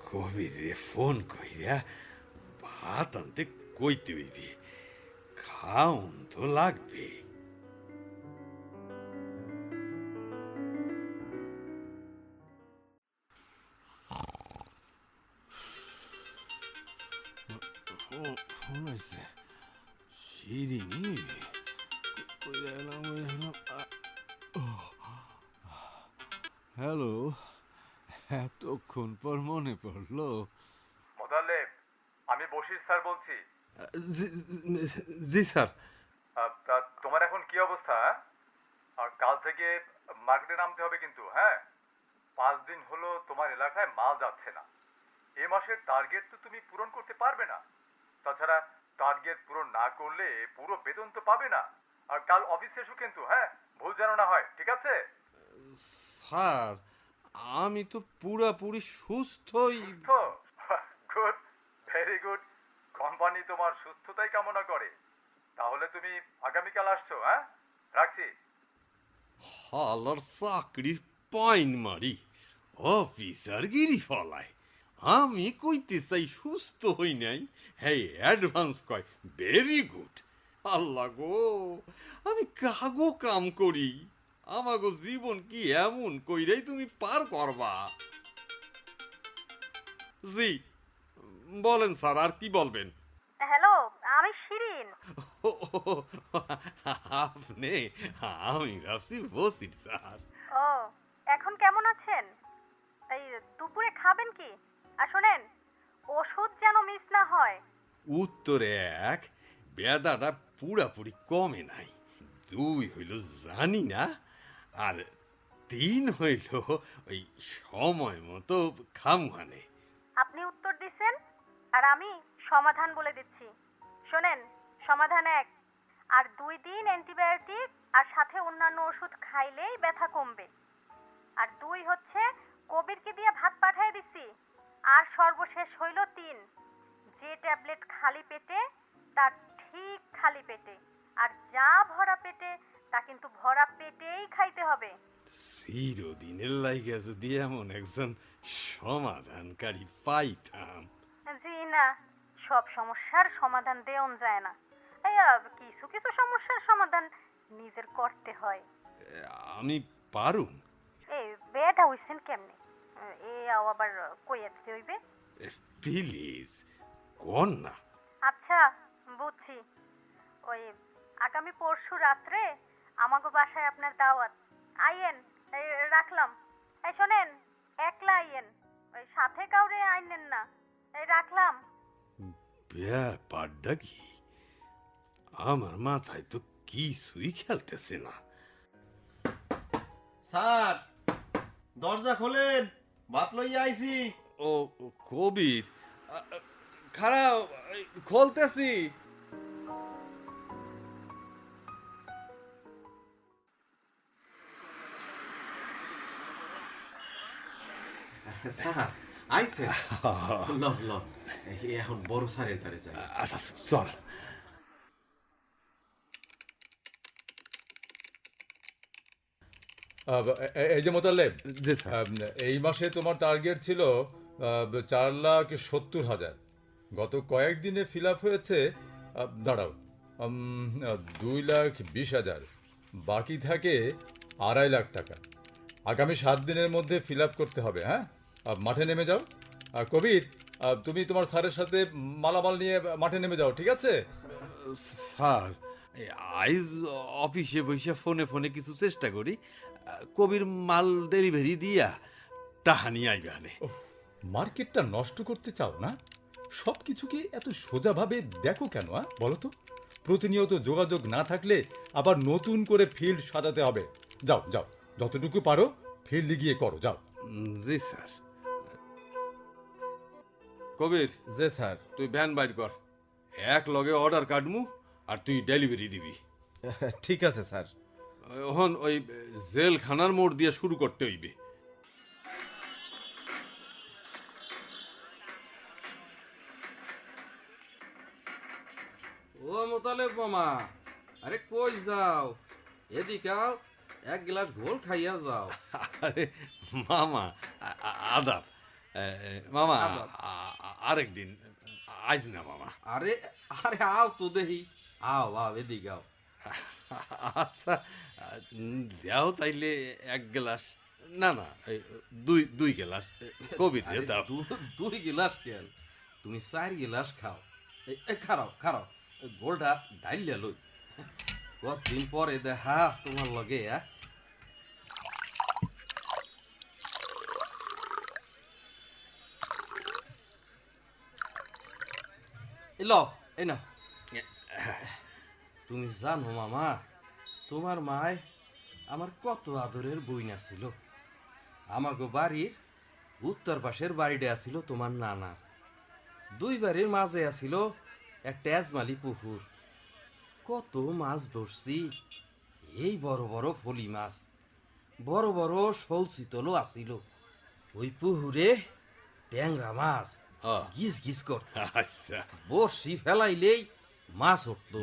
কবিরে ফোন কইরা ভাত আনতে কইতে হইবে, খাওন তো লাগবে। ফোন হয়েছে, শিরিনি। হ্যালো, এতক্ষণ পর মনে পড়লো। মোতালেব, আমি বশির স্যার বলছি। জি স্যার। তা তোমার এখন কি অবস্থা? আর কাল থেকে মার্কেটে নামতে হবে কিন্তু, হ্যাঁ? 5 দিন হলো তোমার এলাকায় মাল যাচ্ছে না। এ মাসের টার্গেট তো তুমি পূরণ করতে পারবে না। তাছাড়া টার্গেট পূরণ না করলে পুরো বেতন তো পাবে না। আর কাল অফিসে এসো কিন্তু, হ্যাঁ? ভুল যেন না হয়, ঠিক আছে? স্যার, আমি তো পুরাপুরি সুস্থই। Good, very good. কোম্পানি তোমার সুস্থতাই কামনা করে। তাহলে তুমি আগামীকাল আসছো, হ্যাঁ? রাখছি। হালার চাকরির পাইন মারি অফিসার গিরি ফলায়। আমি কইতে চাই সুস্থ হই নাই, হ্যাঁ অ্যাডভান্স কয় ভেরি গুড। আল্লাহ গো, আমি কাগো কাম করি, আমাগো জীবন কি এমন কইরাই তুমি পার করবা? জি বলেন স্যার, আর কি বলবেন? হ্যালো, আমি শিরিন। ও, আপনি? আমি ভাবছি বসির স্যার। ও, এখন কেমন আছেন? এই দুপুরে খাবেন কি? আর শোনেন, ওষুধ যেন মিস না হয়। উত্তরে 1, বেদাটা পুরাপুরি কমে নাই। 2 হইল জানি না, আর 3 হইল ওই সময় মতো খামুহানে। আপনি উত্তর দিছেন, আর আমি সমাধান বলে দিচ্ছি। শোনেন, সমাধান 1, আর 2 দিন অ্যান্টিবায়োটিক আর সাথে অন্যান্য ওষুধ খাইলেই ব্যথা কমবে। আর 2 হচ্ছে কবিরকে দিয়ে ভাত পাঠিয়ে দিচ্ছি। আর সর্বশেষ হইল 3, যে ট্যাবলেট খালি পেটে তার ঠিক খালি পেটে, আর যা ভরা পেটে তা কিন্তু ভরা পেটেই খাইতে হবে। চিরদিনের লাইগা যদি এমন একজন সমাধানকারী পাইতাম। জি না, সব সমস্যার সমাধান দেওয়া যায় না। এই কিছু কিছু সমস্যার সমাধান নিজের করতে হয়। আমি পারুম। এই বেটা হইছেন কেমনে? এ আবার কই আসতে হইবে? প্লিজ কোন না। আচ্ছা বুঝছি। ওই আগামী পরশু রাত্রে আমাগো বাসায় আপনার দাওয়াত। আইয়েন। এই রাখলাম। এই শোনেন, একলা আইয়েন, ওই সাথে কাউরে আইনেন না। এই রাখলাম। ব্যাপারটা কি? আমার মাথায় তো কিছুই খেলতেছে না। স্যার দরজা খোলেন, ভাত লইয়া আইছি। ও কবির, খারাপ, খোলতেছি। স্যার আইছে। ল ল এখন বড় স্যারের ধারে যাই। আচ্ছা চল। এই যে মোতালেব, জি স্যার। এই মাসে তোমার টার্গেট ছিল 4,70,000। গত কয়েকদিনে ফিল আপ হয়েছে, দাঁড়াও, 2,20,000। বাকি থাকে 2.5 লাখ টাকা। আগামী 7 দিনের মধ্যে ফিল আপ করতে হবে। হ্যাঁ, মাঠে নেমে যাও। কবির, তুমি তোমার স্যারের সাথে মালামাল নিয়ে মাঠে নেমে যাও, ঠিক আছে? স্যার, আইজ অফিসে বসে ফোনে ফোনে কিছু চেষ্টা করি, কবির মাল ডেলিভারি দিয়া তাহানি আইবে আনে। মার্কেটটা নষ্ট করতে চাও না? সব কিছুকে এত সোজাভাবে দেখো কেন? বলো তো, প্রতিনিয়ত যোগাযোগ না থাকলে আবার নতুন করে ফিল্ড সাজাতে হবে। যাও যাও, যতটুকু পারো ফিল্ডে গিয়ে করো, যাও। জি স্যার। কবির, যে স্যার। তুই ভ্যান বাইর কর, এক লগে অর্ডার কাটমু আর তুই ডেলিভারি দিবি। ঠিক আছে স্যার। এখন ওই জেলখানার মোড় দিয়ে শুরু করতে হইবে। ও মোতালেব মামা, আরে কই যাও? এদিকে আও, এক গ্লাস ঘোল খাইয়া যাও। আরে মামা, আদাব। মামা, আদাব। আরেকদিন আইস না মামা। আরে আরে আও তো দেহি, আও আও এদিকে আও। আচ্ছা, দেও তাইলে এক গ্লাস। না না, দুই গ্লাস কবির আরে দাও। দুই গিলাস কেন, তুমি 4 গিলাস খাও। খারাও খারাও, গোলটা ডাইলিয়া লই। কতদিন পরে দেখা তোমার লগে। এলো এই না, তুমি জানো মামা, তোমার মায় আমার কত আদরের বইনা ছিল। আমাগো বাড়ির উত্তর পাশের বাড়িটা আছিল তোমার নানা। দুই বাড়ির মাঝে আছিল একটা এজমালি পুকুর। কত মাছ ধরছি, এই বড় বড় ফলি মাছ, বড় বড় শোল চিতলও আছিল। ওই পুকুরে ট্যাংরা মাছ গিজ গিজ করত। আচ্ছা বড়শি ফেলাইলেই মাছ উঠতো।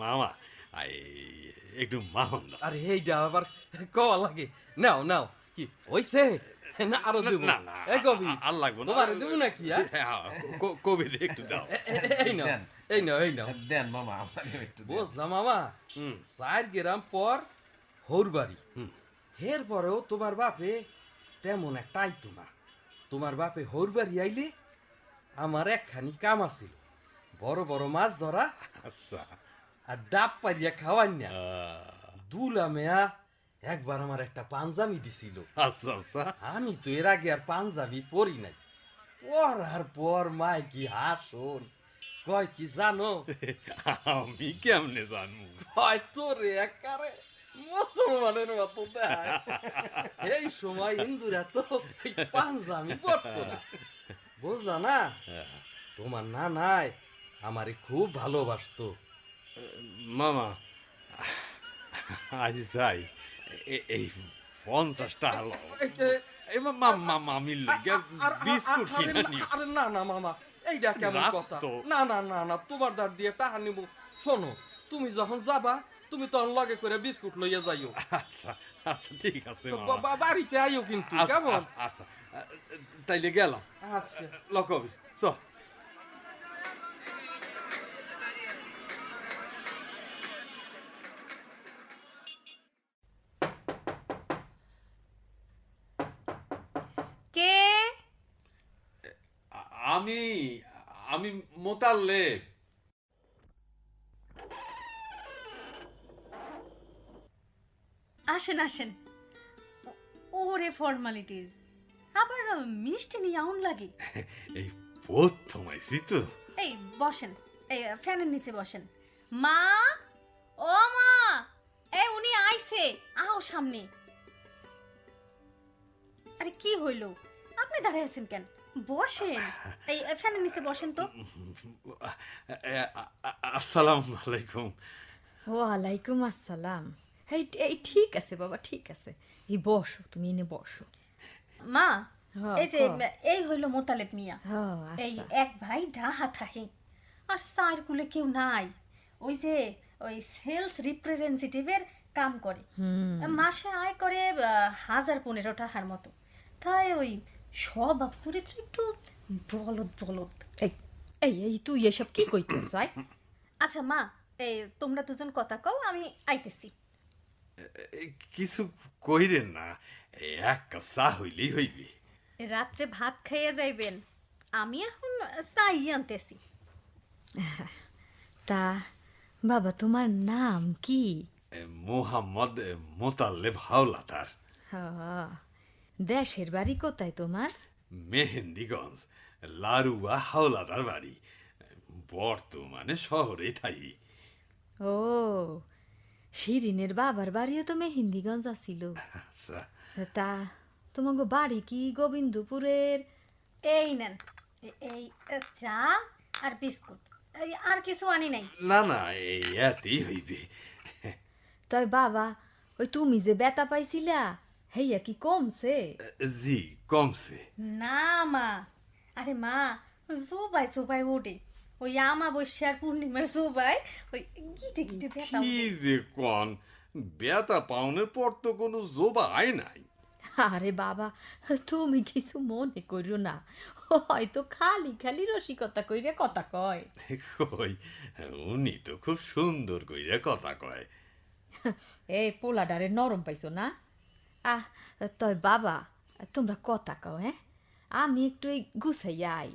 মামা, একটু মাহন। আরে এইটা আবার কওয়া লাগে। নাও নাও, কি হইছে? না আরো দেব? না না, এ কবি আর লাগবে না। তোমারে দেব নাকি? কবির একটু দাও। এই নাও এই নাও এই নাও। দেন মামা, আমাকে একটু দেন। বুঝলাম মামা, 4 গ্রাম পর হৌরবাড়ি। এর পরেও তোমার বাপে তেমন একটা আইতো না। তোমার বাপে হৌরবাড়ি আইলে আমার একখানি কাম আছিল, বড় বড় মাছ ধরা আচ্ছা, আর ডাব পারিয়া খাওয়াই না। দুলা মেয়া একবার আমার একটা পাঞ্জাবি দিছিল। আচ্ছা আচ্ছা। আমি তো এর আগে আর পাঞ্জাবি পরি নাই। পরার পর মাই কি হাসন, কয় কি জানো? আমি কেমনে জানবো? কয় তোরে একারে মুসলমানের মতো দেয়। এই সময় হিন্দুরা তো পাঞ্জাবি পরতো না, বুঝলা না? তোমার নানায় আমারে খুব ভালোবাসতো। মামা, আজ যাই, এই 50টা হলো। মামির লেগে বিস্কুট কিনে নিও। আরে না না মামা, এইটা কেমন কথা? রাখতো। না না না না, তোমার দাঁড় দিয়ে টাকা নিব। শোনো, তুমি যখন যাবা তুমি তখন লগে করে বিস্কুট লইয়া যাইও। আচ্ছা আচ্ছা, ঠিক আছে তো মামা। বাড়িতে আইও কিন্তু, আচ্ছা, কেমন? আচ্ছা, তাইলে গেলাম। আচ্ছা। লকবি চল। আমি আমি মোতাল্লেব। আসেন আসেন। ওরে ফর্মালিটিস, আবার মিষ্টি নিয়ে আউন লাগে। এই প্রথম আইছি তো। এই বসেন, এই ফ্যানের নিচে বসেন। মা, ও মা, এই উনি আইছে, আও সামনে। আরে কি হইল, আপনি দাঁড়িয়ে আছেন কেন? বসেন, এই ফ্যানের নিচে বসেন তো। আসসালামু আলাইকুম। ওয়ালাইকুম আসসালাম। এই এই ঠিক আছে বাবা, ঠিক আছে। এই বসো, তুমি এনে বসো। মা, হ্যাঁ, এই যে কও। এই হইল মোতালেব মিয়া। হ্যাঁ, এই আচ্ছা। এক ভাই ডাহা থাকে, আর স্যার কুলে কেউ নাই। ওই যে ওই সেলস রিপ্রেজেন্টেটিভের কাম করে, মাসে আয় করে 1015 টাকার মতো। তাই ওই স্বভাব চরিত্র একটু বলদ বলদ। এই এই এই তুই এসব কি কইতেছ? আয় আচ্ছা মা, এই তোমরা দুজন কথা কও, আমি আইতেছি। কিছু কইরেন না, এক কাপ চা হইলেই হইবে। রাত্রে ভাত খাইয়ে যাইবেন, আমি এখন চাই আনতেছি। তা বাবা, তোমার নাম কি? মোহাম্মদ মোতাল্লেব হাওলাদার। হ্যাঁ, দেশের বাড়ি কোথায় তোমার? মেহেন্দিগঞ্জ, লারুয়া হাওলাদার বাড়ি। বর্তমানে শহরে থাই। ও, শিরিনের বাবার বাড়িও তো মেহেন্দিগঞ্জ আছিল। আচ্ছা, তা তোমাকে বাড়ি কি গোবিন্দপুরের? এই নেন, এই চা আর বিস্কুট, এই আর কিছু আনি নাই। না না, এই এতেই হইবে। তয় বাবা, ওই তুমি যে বেতা পাইছিলা, হেইয়া কি কমছে? জি, কমছে। না মা, আরে মা, জোবাই জোবাই ওঠে। ওই আমাবস্যার পূর্ণিমার জোবাই ওই গিটে গিটে ব্যথা কি ওঠে। যে কন, বেতা পাউনের পর তো কোনো জোবা আয় নাই। আরে বাবা, তুমি কিছু মনে করিও না, হয়তো খালি খালি রসিকতা কইরে কথা কয়। কই, উনি তো খুব সুন্দর কইরা কথা কয়। এই পোলাডারে নরম পাইছো না? আহ, তয় বাবা, তোমরা কথা কও, হ্যাঁ? আমি একটু এই গুছাইয়া আই।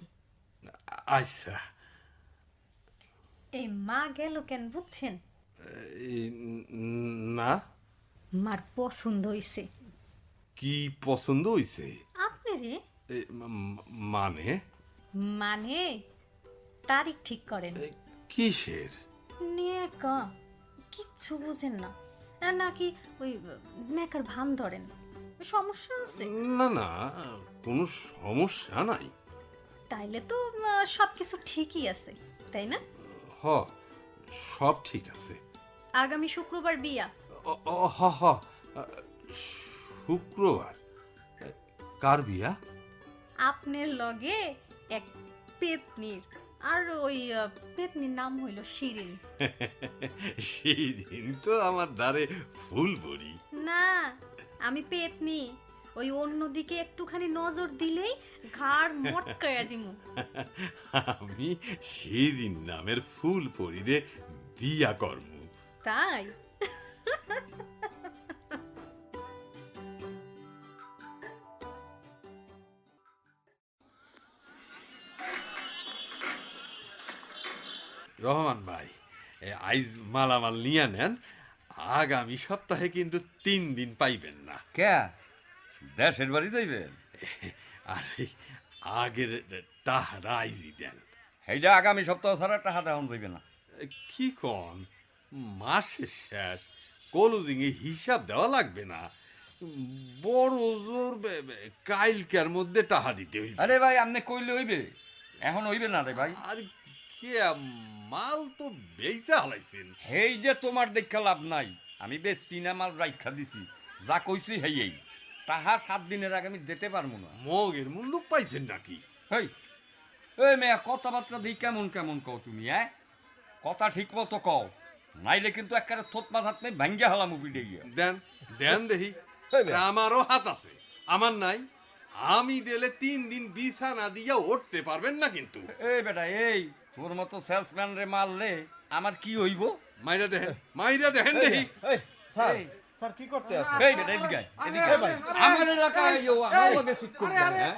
আচ্ছা। এই মা গেল কেন বুঝছেন? এই, না, মার পছন্দ হইছে। কি পছন্দ হইছে? আপনারে মানে মানে তারিখ ঠিক করেন। কিসের? নিয়ে কিচ্ছু বুঝেন না, নাকি ওই নেকার ভান ধরেন? সমস্যা আছে? না না, কোনো সমস্যা নাই। তাইলে তো সবকিছু ঠিকই আছে, তাই না? হ, সব ঠিক আছে। আগামী শুক্রবার বিয়া। হ হ, শুক্রবার? কার বিয়া? আপনার লগে এক পেতনির, আর ওই পেতনির নাম হইল শিরিন। সেদিন তো আমার দ্বারে ফুল ভরি। না, আমি পেতনি। ওই অন্যদিকে একটুখানি নজর দিলেই ঘাড় মটকায়া দিমু। আমি সেদিন নামের ফুল পরিরে বিয়া কর্ম। তাই? রহমান ভাই, আইজ মালামাল নিয়ে নেন, আগামী সপ্তাহে কিন্তু 3 দিন পাইবেন না। কে দেশের বাড়ি যাইবেন? আর এই আগের টাহারা আইজি দেন। এইটা আগামী সপ্তাহ ছাড়া টাকা দেওয়া যাইবে না। কি কন, মাসের শেষ, কলজিং এ হিসাব দেওয়া লাগবে না? বড় জোর কাইলকার মধ্যে টাহা দিতে হইবে। আরে ভাই, আপনি কইলে হইবে, এখন হইবে না রে ভাই। আর কে, মাল তো বেচা হালাইছেন। হেই যে তোমার দেখা লাভ নাই, আমি বেশ সিনেমাল রাইখা দিছি, যা কইছি হেই এই তাহা 7 দিনের আগে আমি দিতে পারবো না। মগের মূল্য পাইছেন নাকি? হেই এই মেয়া, কথাবার্তা দিই কেমন কেমন কও তুমি? কথা ঠিক মতো কও, নাইলে কিন্তু একেবারে থোত মাথাত নেই ভাঙ্গিয়া হলাম উপিডে গিয়া। দেন দেন দেখি। আমারও হাত আছে, আমার নাই? আমি দিলে 3 দিন বিছানা দিয়া উঠতে পারবেন না কিন্তু। এই বেটা, এই তোর মতো সেলসম্যান রে মারলে আমার কি হইব? মাইরা দেখেন, মাইরা দেখেন দেখি। এই স্যার, এই, স্যার কি করতে আছে? এই বেটা, এদিকে আয়, এদিকে আয়। আমার এলাকায় আমার লগে সুট করবে।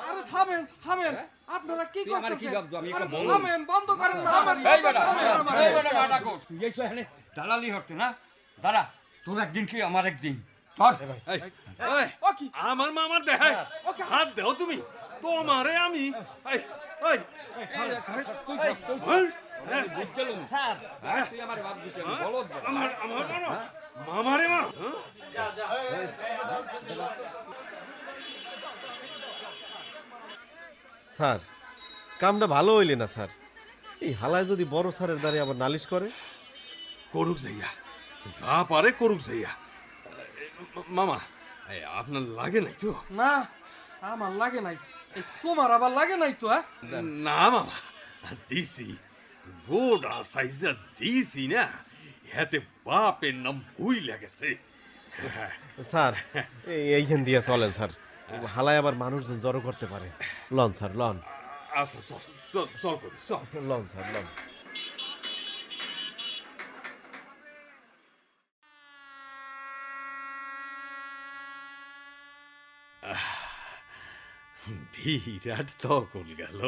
আরে থামেন থামেন, আপনারা কি তুই আমারে কি করতেছেন? ভাবছো? আমি আরে একটা বউ। থামেন, বন্ধ করেন না, আমার এই বেটা, থামেন, আমার- এই বেটা, বেটা কর। তুই এসে এখানে দালালি হতে না? দাঁড়া, তোর একদিন কি আমার একদিন। ধর। এই, এই, আমার মামার দেখায় হাত দেও তুমি তোমারে আমি এই, এই, তুই সর, তুই এই, সর। এই, বুঝছিলুম। স্যার হ্যাঁ? তুই আমার বাপ দিতে বলদ বড়। আমার আমার মামা মামারে মা স্যার কামটা ভালো হইলে না স্যার। এই হালায় যদি বড় স্যারের দ্বারে আবার নালিশ করে। করুক যাইয়া যা পারে করুক যাইয়া মামা এই, আপনার লাগে নাই তো? না আমার লাগে নাই, এই তোমার আবার লাগে নাই তো? হ্যাঁ না মামা দিছি গোড়া সাইজা দিছি না হাতে বাপের নাম ভুই লাগেছে স্যার এইখান দিয়ে চলেন স্যার, হালায় আবার মানুষজন জড়ো করতে পারে। লন স্যার লন। আচ্ছা চল চল চল করি চল লন স্যার লন। বিরাট তকল গেল।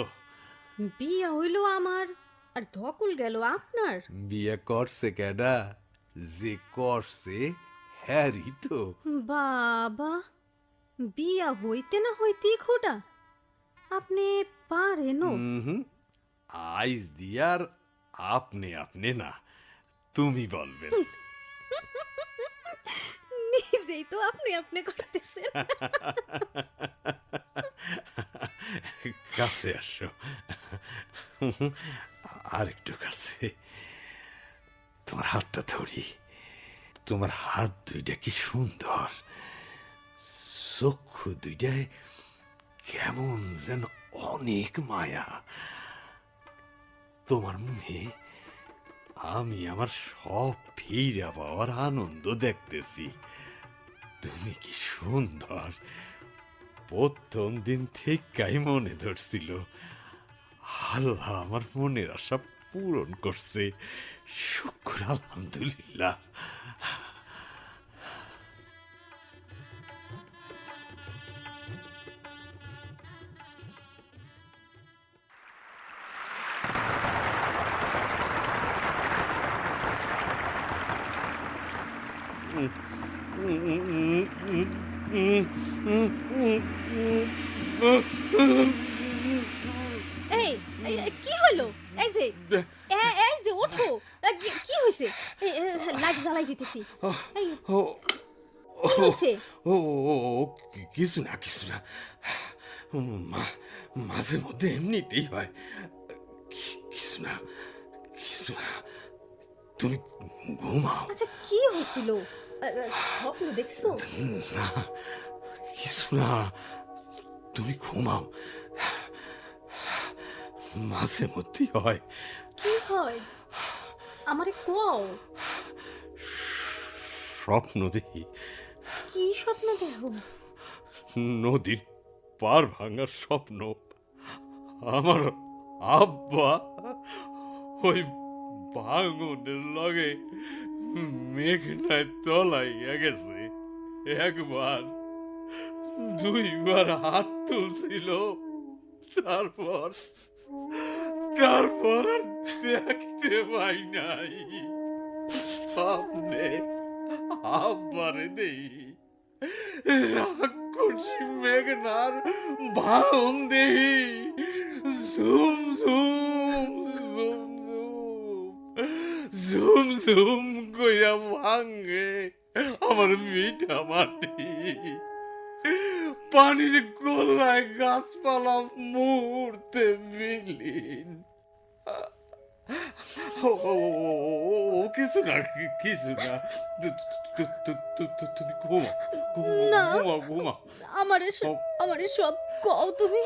বিয়া হইল আমার আর ধকল গেল আপনার। বিয়ে করছে কেডা? যে করছে হ্যারি তো। বাবা, বিয়া হইতে না হইতেই খোটা আপনি পারেনও। আইস দিয়ার আপনি আপনি না তুমি বলবেন। নিজেই তো আপনি আপনি করতেছেন। কাছে আসো আরেকটু কাছে। তোমার হাতটা ধরি। তোমার হাত দুইটা কি সুন্দর, চক্ষু দুইটায় কেমন যেন অনেক মায়া। তোমার মুখে আমি আমার সব ফিরা পাওয়ার আনন্দ দেখতেছি। তুমি কি সুন্দর, প্রথম দিন থেকেই মনে ধরছিল। আল্লাহ আমার মনের আশা পূরণ করছে, শুকর আলহামদুলিল্লাহ। এই এই, কি হলো? এই যে এই যে ওঠো। কি হয়েছে? লাইট জ্বালাই দিতেছি। এই, ও কি হয়েছে? ও কিছু না কিছু না, মাঝে মধ্যে এমনিতেই হয়। কিছু না কিছু না, তুমি ঘুমাও। আচ্ছা কি হয়েছিল? স্বপ্ন দেখছো? না কিছু না, তুমি ঘুমাও। মাঝে মধ্যেই হয়। কি হয় আমারে কও। স্বপ্ন দেখি, কি স্বপ্ন দেখো? নদীর পার ভাঙার স্বপ্ন। আমার আব্বা ওই ভাঙনের লগে মেঘনায় তলাইয়া গেছে। একবার দুইবার হাত তুলছিল, তারপর তারপর আর দেখতে পাই নাই। সামনে আব্বারে দেই রাক্ষসী মেঘনার ভাঙন দেই, ঝুম ঝুম ঝুম ঝুম ঝুম ঝুম কইরা ভাঙে আমার মিঠা মাটি। পানির গোলায় গাছপালা মুহূর্তে বিলীন। ও কিছু না কিছু না, তুমি ঘুমা না। ঘুমা ঘুমা। আমারে সব কও তুমি।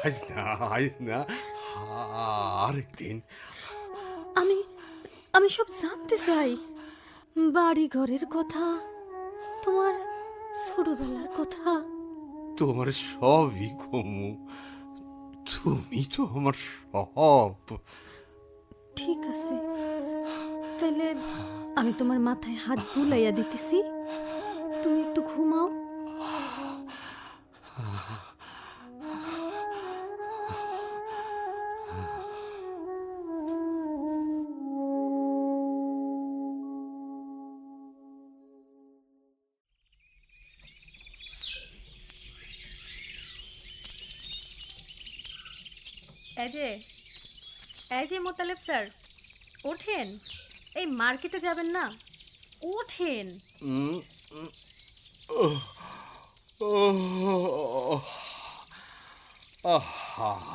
আইস না আরেকদিন। আমি সব জানতে চাই। বাড়ি ঘরের কথা, তোমার ছোটবেলার কথা। তোমার সবই ঘুমু, তুমি তো আমার সব। ঠিক আছে, তাহলে আমি তোমার মাথায় হাত বুলাইয়া দিতেছি, তুমি একটু ঘুমাও। এই যে মোতালেব স্যার, ওঠেন, এই মার্কেটে যাবেন না, ওঠেন।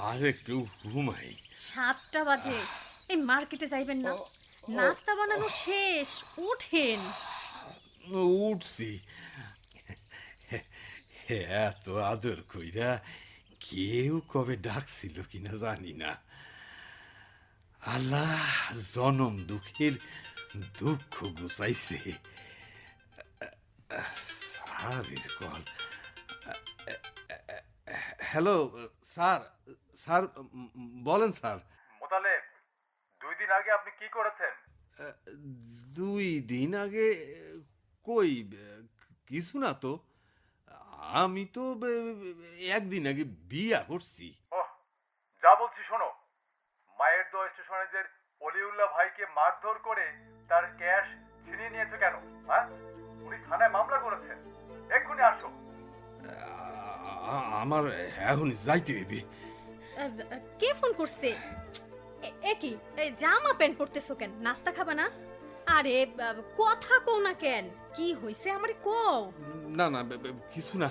আর একটু ঘুমাই। 7টা বাজে, এই মার্কেটে যাইবেন না? নাস্তা বানানো শেষ, ওঠেন। উঠছি, এত আদর কইরা কেউ কবে ডাকছিল কিনা জানি না। আল্লাহ জনম দুঃখের দুঃখ গুছাইছে। স্যারের কল। হ্যালো স্যার, স্যার বলেন স্যার। মোতালেব, 2 দিন আগে আপনি কি করেছেন? 2 দিন আগে কই কিছু না তো, আমি তো 1 দিন আগে বিয়া করছি। ওহ, যা বলছি শোনো। মায়ের দো স্টেশনের অলিউল্লাহ ভাইকে মারধর করে তার ক্যাশ ছিনিয়ে নিয়েছে কেন? হ্যাঁ, উনি থানায় মামলা করেছেন, এক্ষুনি আসো। আমার এখন যাইতে হইবে। কে ফোন করছে? এ কি, এই জামা প্যান্ট পরতেছো কেন? নাস্তা খাবা না? আরে কথা কও না কেন? কি হইছে আমারে কও। না না কিছু না,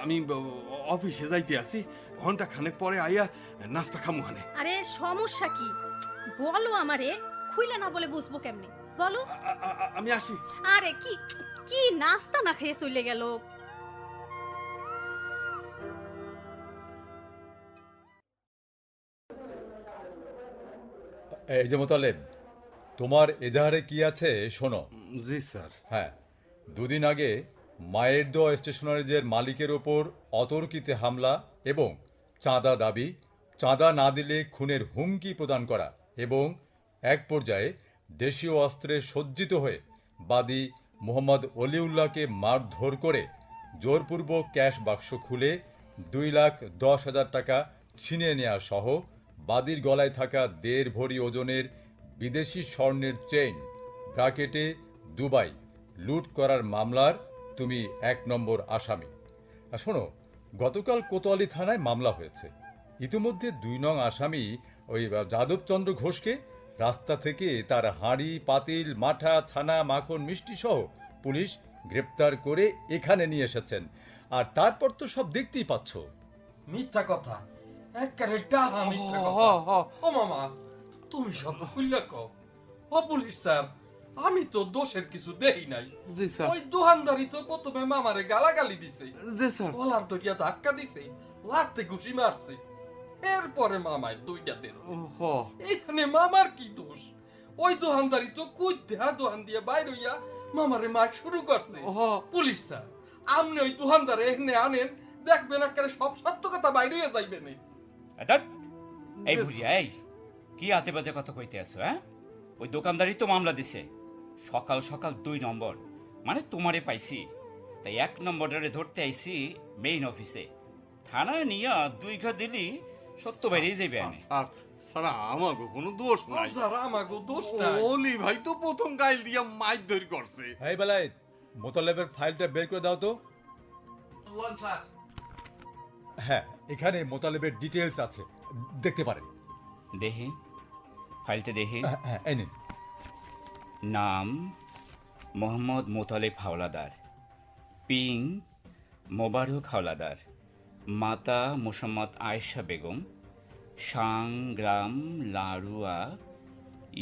আমি অফিসে যাইতে আছি, ঘন্টা খানেক পরে আইয়া নাস্তা খামু হানে। আরে সমস্যা কি বলো আমারে, খুইলা না বলে বুঝবো কেমনে, বলো। আমি আসি। আরে কি কি নাস্তা না খেয়ে চলে গেল। এই যে মোতালেব, তোমার এজাহারে কি আছে শোনো। জি স্যার। হ্যাঁ, 2 দিন আগে মায়ের দো স্টেশনারিজের মালিকের ওপর অতর্কিতে হামলা এবং চাঁদা দাবি, চাঁদা না দিলে খুনের হুমকি প্রদান করা এবং এক পর্যায়ে দেশীয় অস্ত্রে সজ্জিত হয়ে বাদী মোহাম্মদ অলিউল্লাহকে মারধর করে জোরপূর্বক ক্যাশ বাক্স খুলে 2,10,000 টাকা ছিনিয়ে নেওয়া সহ বাদীর গলায় থাকা 1.5 ভরি ওজনের বিদেশি স্বর্ণের চেইন ব্র্যাকেটে দুবাই লুট করার মামলার তুমি 1 নম্বর আসামি। আর শোনো, গতকাল কোতোয়ালি থানায় মামলা হয়েছে। ইতিমধ্যে 2 নং আসামি ওই যাদবচন্দ্র ঘোষকে রাস্তা থেকে তার হাঁড়ি, পাতিল, মাঠা, ছানা, মাখন, মিষ্টি সহ পুলিশ গ্রেপ্তার করে এখানে নিয়ে এসেছেন। আর তারপর তো সব দেখতেই পাচ্ছ। মিথ্যা কথা, একেবারে ডাহা মিথ্যা কথা। ও মামা, তুমি সব খুললে কও। ও পুলিশ স্যার, আমি তো দোষের কিছু দেই নাই। জি স্যার। ওই দোকানদারি তো প্রথমে মামারে গালাগালি দিছে, জি স্যার। গলার দরিয়া ধাক্কা দিছে, লাতে ঘুষি মারছে, এরপরে মামায় 2টা দিছে। এখানে মামার কি দোষ? ওই দোকানদারি তো কুইধ্যা দোকান দিয়ে বাইর হইয়া মামারে মার শুরু করছে। পুলিশ স্যার, আপনি ওই দোকানদারে এখানে আনেন, দেখবেন একেবারে সব সত্য কথা বাইর হইয়া যাইবে না। এই বুড়িয়া, এই কি আজে বাজে কথা কইতে আছো? হ্যাঁ, ওই দোকানদারই তো মামলা দিছে। সকাল সকাল 2 নম্বর, মানে তোমারে পাইছি, তাই 1 নম্বরে ধরতে আইছি মেইন অফিসে। থানায় নিয়ে 2 ঘা দিলি সত্য বেরিয়ে যাবে। স্যার আমাগো কোনো দোষ নাই। স্যার আমাগো দোষ নাই। ওলি ভাই তো প্রথম গাইল দিয়া মাইর ধরি করছে। এই বেলায় মোতালেবের ফাইলটা বের করে দাও তো। হ্যাঁ, এখানে মোতালেবের ডিটেলস আছে, দেখতে পারেন। দেখি ফাইলটা, দেখি। হ্যাঁ, এই নিন। নাম মোহাম্মদ মোতালেব হাওলাদার, পিং মোবারক হাওলাদার, মাতা মোসাম্মদ আয়েশা বেগম, সাংগ্রাম লাড়ুয়া,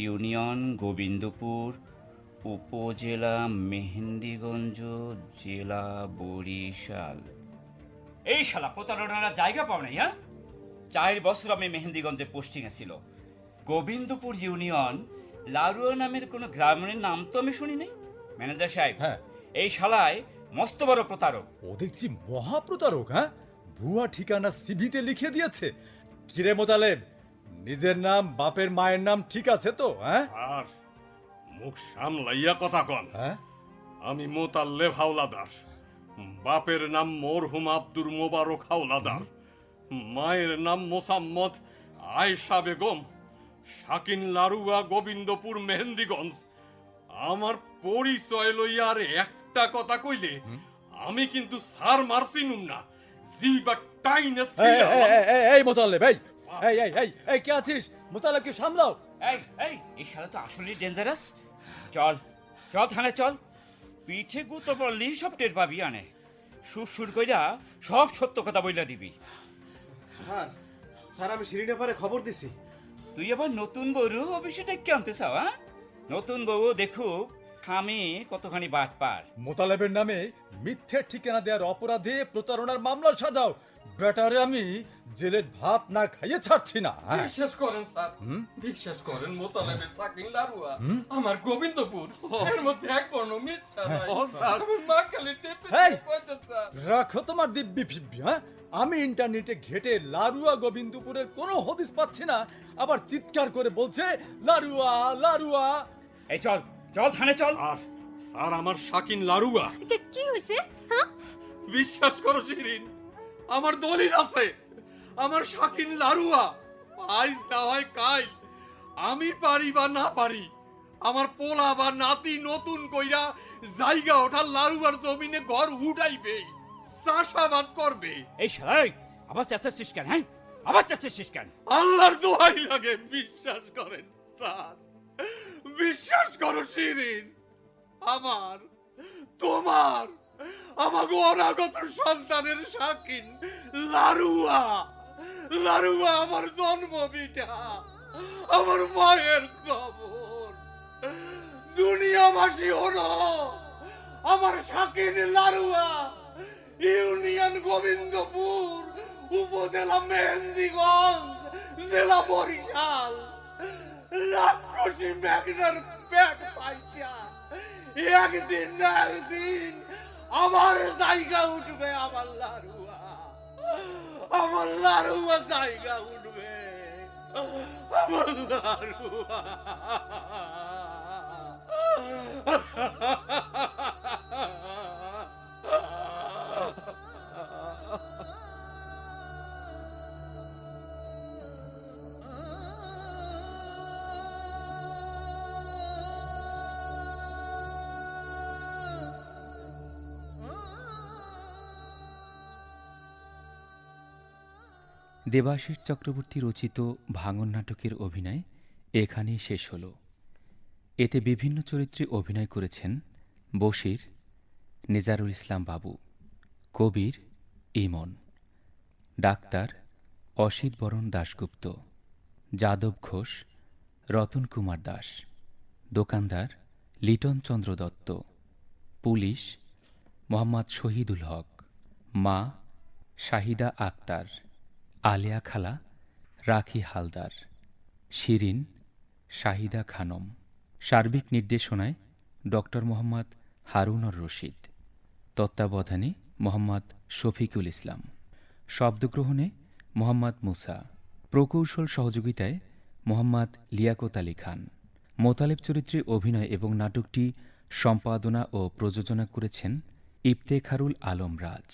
ইউনিয়ন গোবিন্দপুর, উপজেলা মেহেন্দিগঞ্জ, জেলা বরিশাল। এই শালা প্রতারণারা জায়গা পাও নাই। হ্যাঁ, 4 বছর আমি মেহেন্দিগঞ্জে পোস্টিং ছিল। গোবিন্দপুর ইউনিয়ন লাড়ুয়া নামের কোনো গ্রামের নাম তো আমি শুনি নাই। ম্যানেজার সাহেব, হ্যাঁ, এই শালায় মস্ত বড় প্রতারক। ও দেখছি মহাপ্রতারক। হ্যাঁ, ভুয়া ঠিকানা সিভিতে লিখে দিয়েছে। কিরে মোতালেব, নিজের নাম বাপের মায়ের নাম ঠিক আছে তো? হ্যাঁ, আর মুখ সামলাইয়া কথা কন। হ্যাঁ, আমি মোতালেব হাওলাদার, বাপের নাম মরহুম আব্দুর মোবারক হাওলাদার, মায়ের নাম মোসাম্মদ আয়েশা বেগম, শাকিন লাড়ুয়া, গোবিন্দপুর মেহেন্দিগঞ্জ। আমার পরিচয় লইয়া আর একটা কথা কইলে আমি কিন্তু সার মারছিনুম না, জিবা টাইনে। এই মোতালেব, এই এই এই এই এই কে আছিস? মোতালেবকে সামলাও। এই এই শালা তো আসলেই ডেঞ্জারাস। চল চল থানায় চল, পিঠে গুতো পড়লি সব টের পাবি আনে। সুর কইরা সব সত্য কথা বইলা দিবি। স্যার স্যার আমি সিঁড়িটা পারে খবর দিছি। তুই আবার নতুন বউরু অফিসে ডেকে আনতে চাও? হ্যাঁ, নতুন বউ দেখুক আমি কতখানি বাট পার। মোতালেবের নামে মিথ্যে ঠিকানা দেওয়ার অপরাধে প্রতারণার মামলা সাজাও। বেটারে আমি জেলের ভাত না খাইয়ে ছাড়ছি না। বিশ্বাস করেন স্যার, বিশ্বাস করেন মোতালেবের সাকিন লারুয়া আমার গোবিন্দপুর এর মধ্যে এক বর্ণ মিথ্যা নাই। আমি মা খালি টেপে কইতে স্যার। রাখো তোমার দিব্যি ফিব্বি। হ্যাঁ, আমি ইন্টারনেটে ঘেটে লারুয়া গোবিন্দপুরের কোনো হদিস পাচ্ছি না, আবার চিৎকার করে বলছে লারুয়া লারুয়া। এই চল চল থানায় চল। স্যার আমার শাকিন লারুয়া। কি হয়েছে? হ্যাঁ, বিশ্বাস করো শিরিন, আমার দলিল আছে। আমার শাকিন লারুয়া আজ না হয় কাল, আমি পারি বা না পারি, আমার পোলা বা নাতি নতুন কইরা জায়গা ওঠা লারুয়ার জমিনে ঘর উঠাইবে, চাষাবাদ করবে। এই শালা আবার চেঁচাচ্ছিস কেন? হ্যাঁ, আবার চেঁচাচ্ছিস কেন? আল্লাহর দোহাই লাগে বিশ্বাস করেন স্যার, বিশ্বাস করো শিরিন। আমার, তোমার, আমাকে অনাগত সন্তানের শাকিন লারুয়া, লারুয়া আমার জন্ম বিটা, আমার মায়ের খবর। দুনিয়াবাসী হলো আমার শাকিন লারুয়া ইউনিয়ন গোবিন্দপুর, উপজেলা মেহেন্দিগঞ্জ, জেলা বরিশাল। রাক্ষসী মেঘনার পেট পাইটা একদিন না একদিন আমার জায়গা উঠবে। আমার লারুয়া, আমার লারুয়া জায়গা উঠবে। আমার লারুয়া। দেবাশিস চক্রবর্তী রচিত ভাঙন নাটকের অভিনয় এখানেই শেষ হল। এতে বিভিন্ন চরিত্রে অভিনয় করেছেন বশির, নেজারুল ইসলাম বাবু, কবির, ইমন, ডাক্তার অসিত বরণ দাশগুপ্ত, যাদব ঘোষ, রতন কুমার দাস, দোকানদার লিটন চন্দ্র দত্ত, পুলিশ মোহাম্মদ শহীদুল হক, মা শাহিদা আক্তার, আলিয়া খালা রাখি হালদার, শিরিন শাহিদা খানম। সার্বিক নির্দেশনায় ডক্টর মোহাম্মদ হারুনর রশিদ, তত্ত্বাবধানে মোহাম্মদ শফিকুল ইসলাম, শব্দগ্রহণে মোহাম্মদ মুসা, প্রকৌশল সহযোগিতায় মোহাম্মদ লিয়াকত আলী খান। মোতালেব চরিত্রে অভিনয় এবং নাটকটি সম্পাদনা ও প্রযোজনা করেছেন ইফতেখারুল আলম রাজ।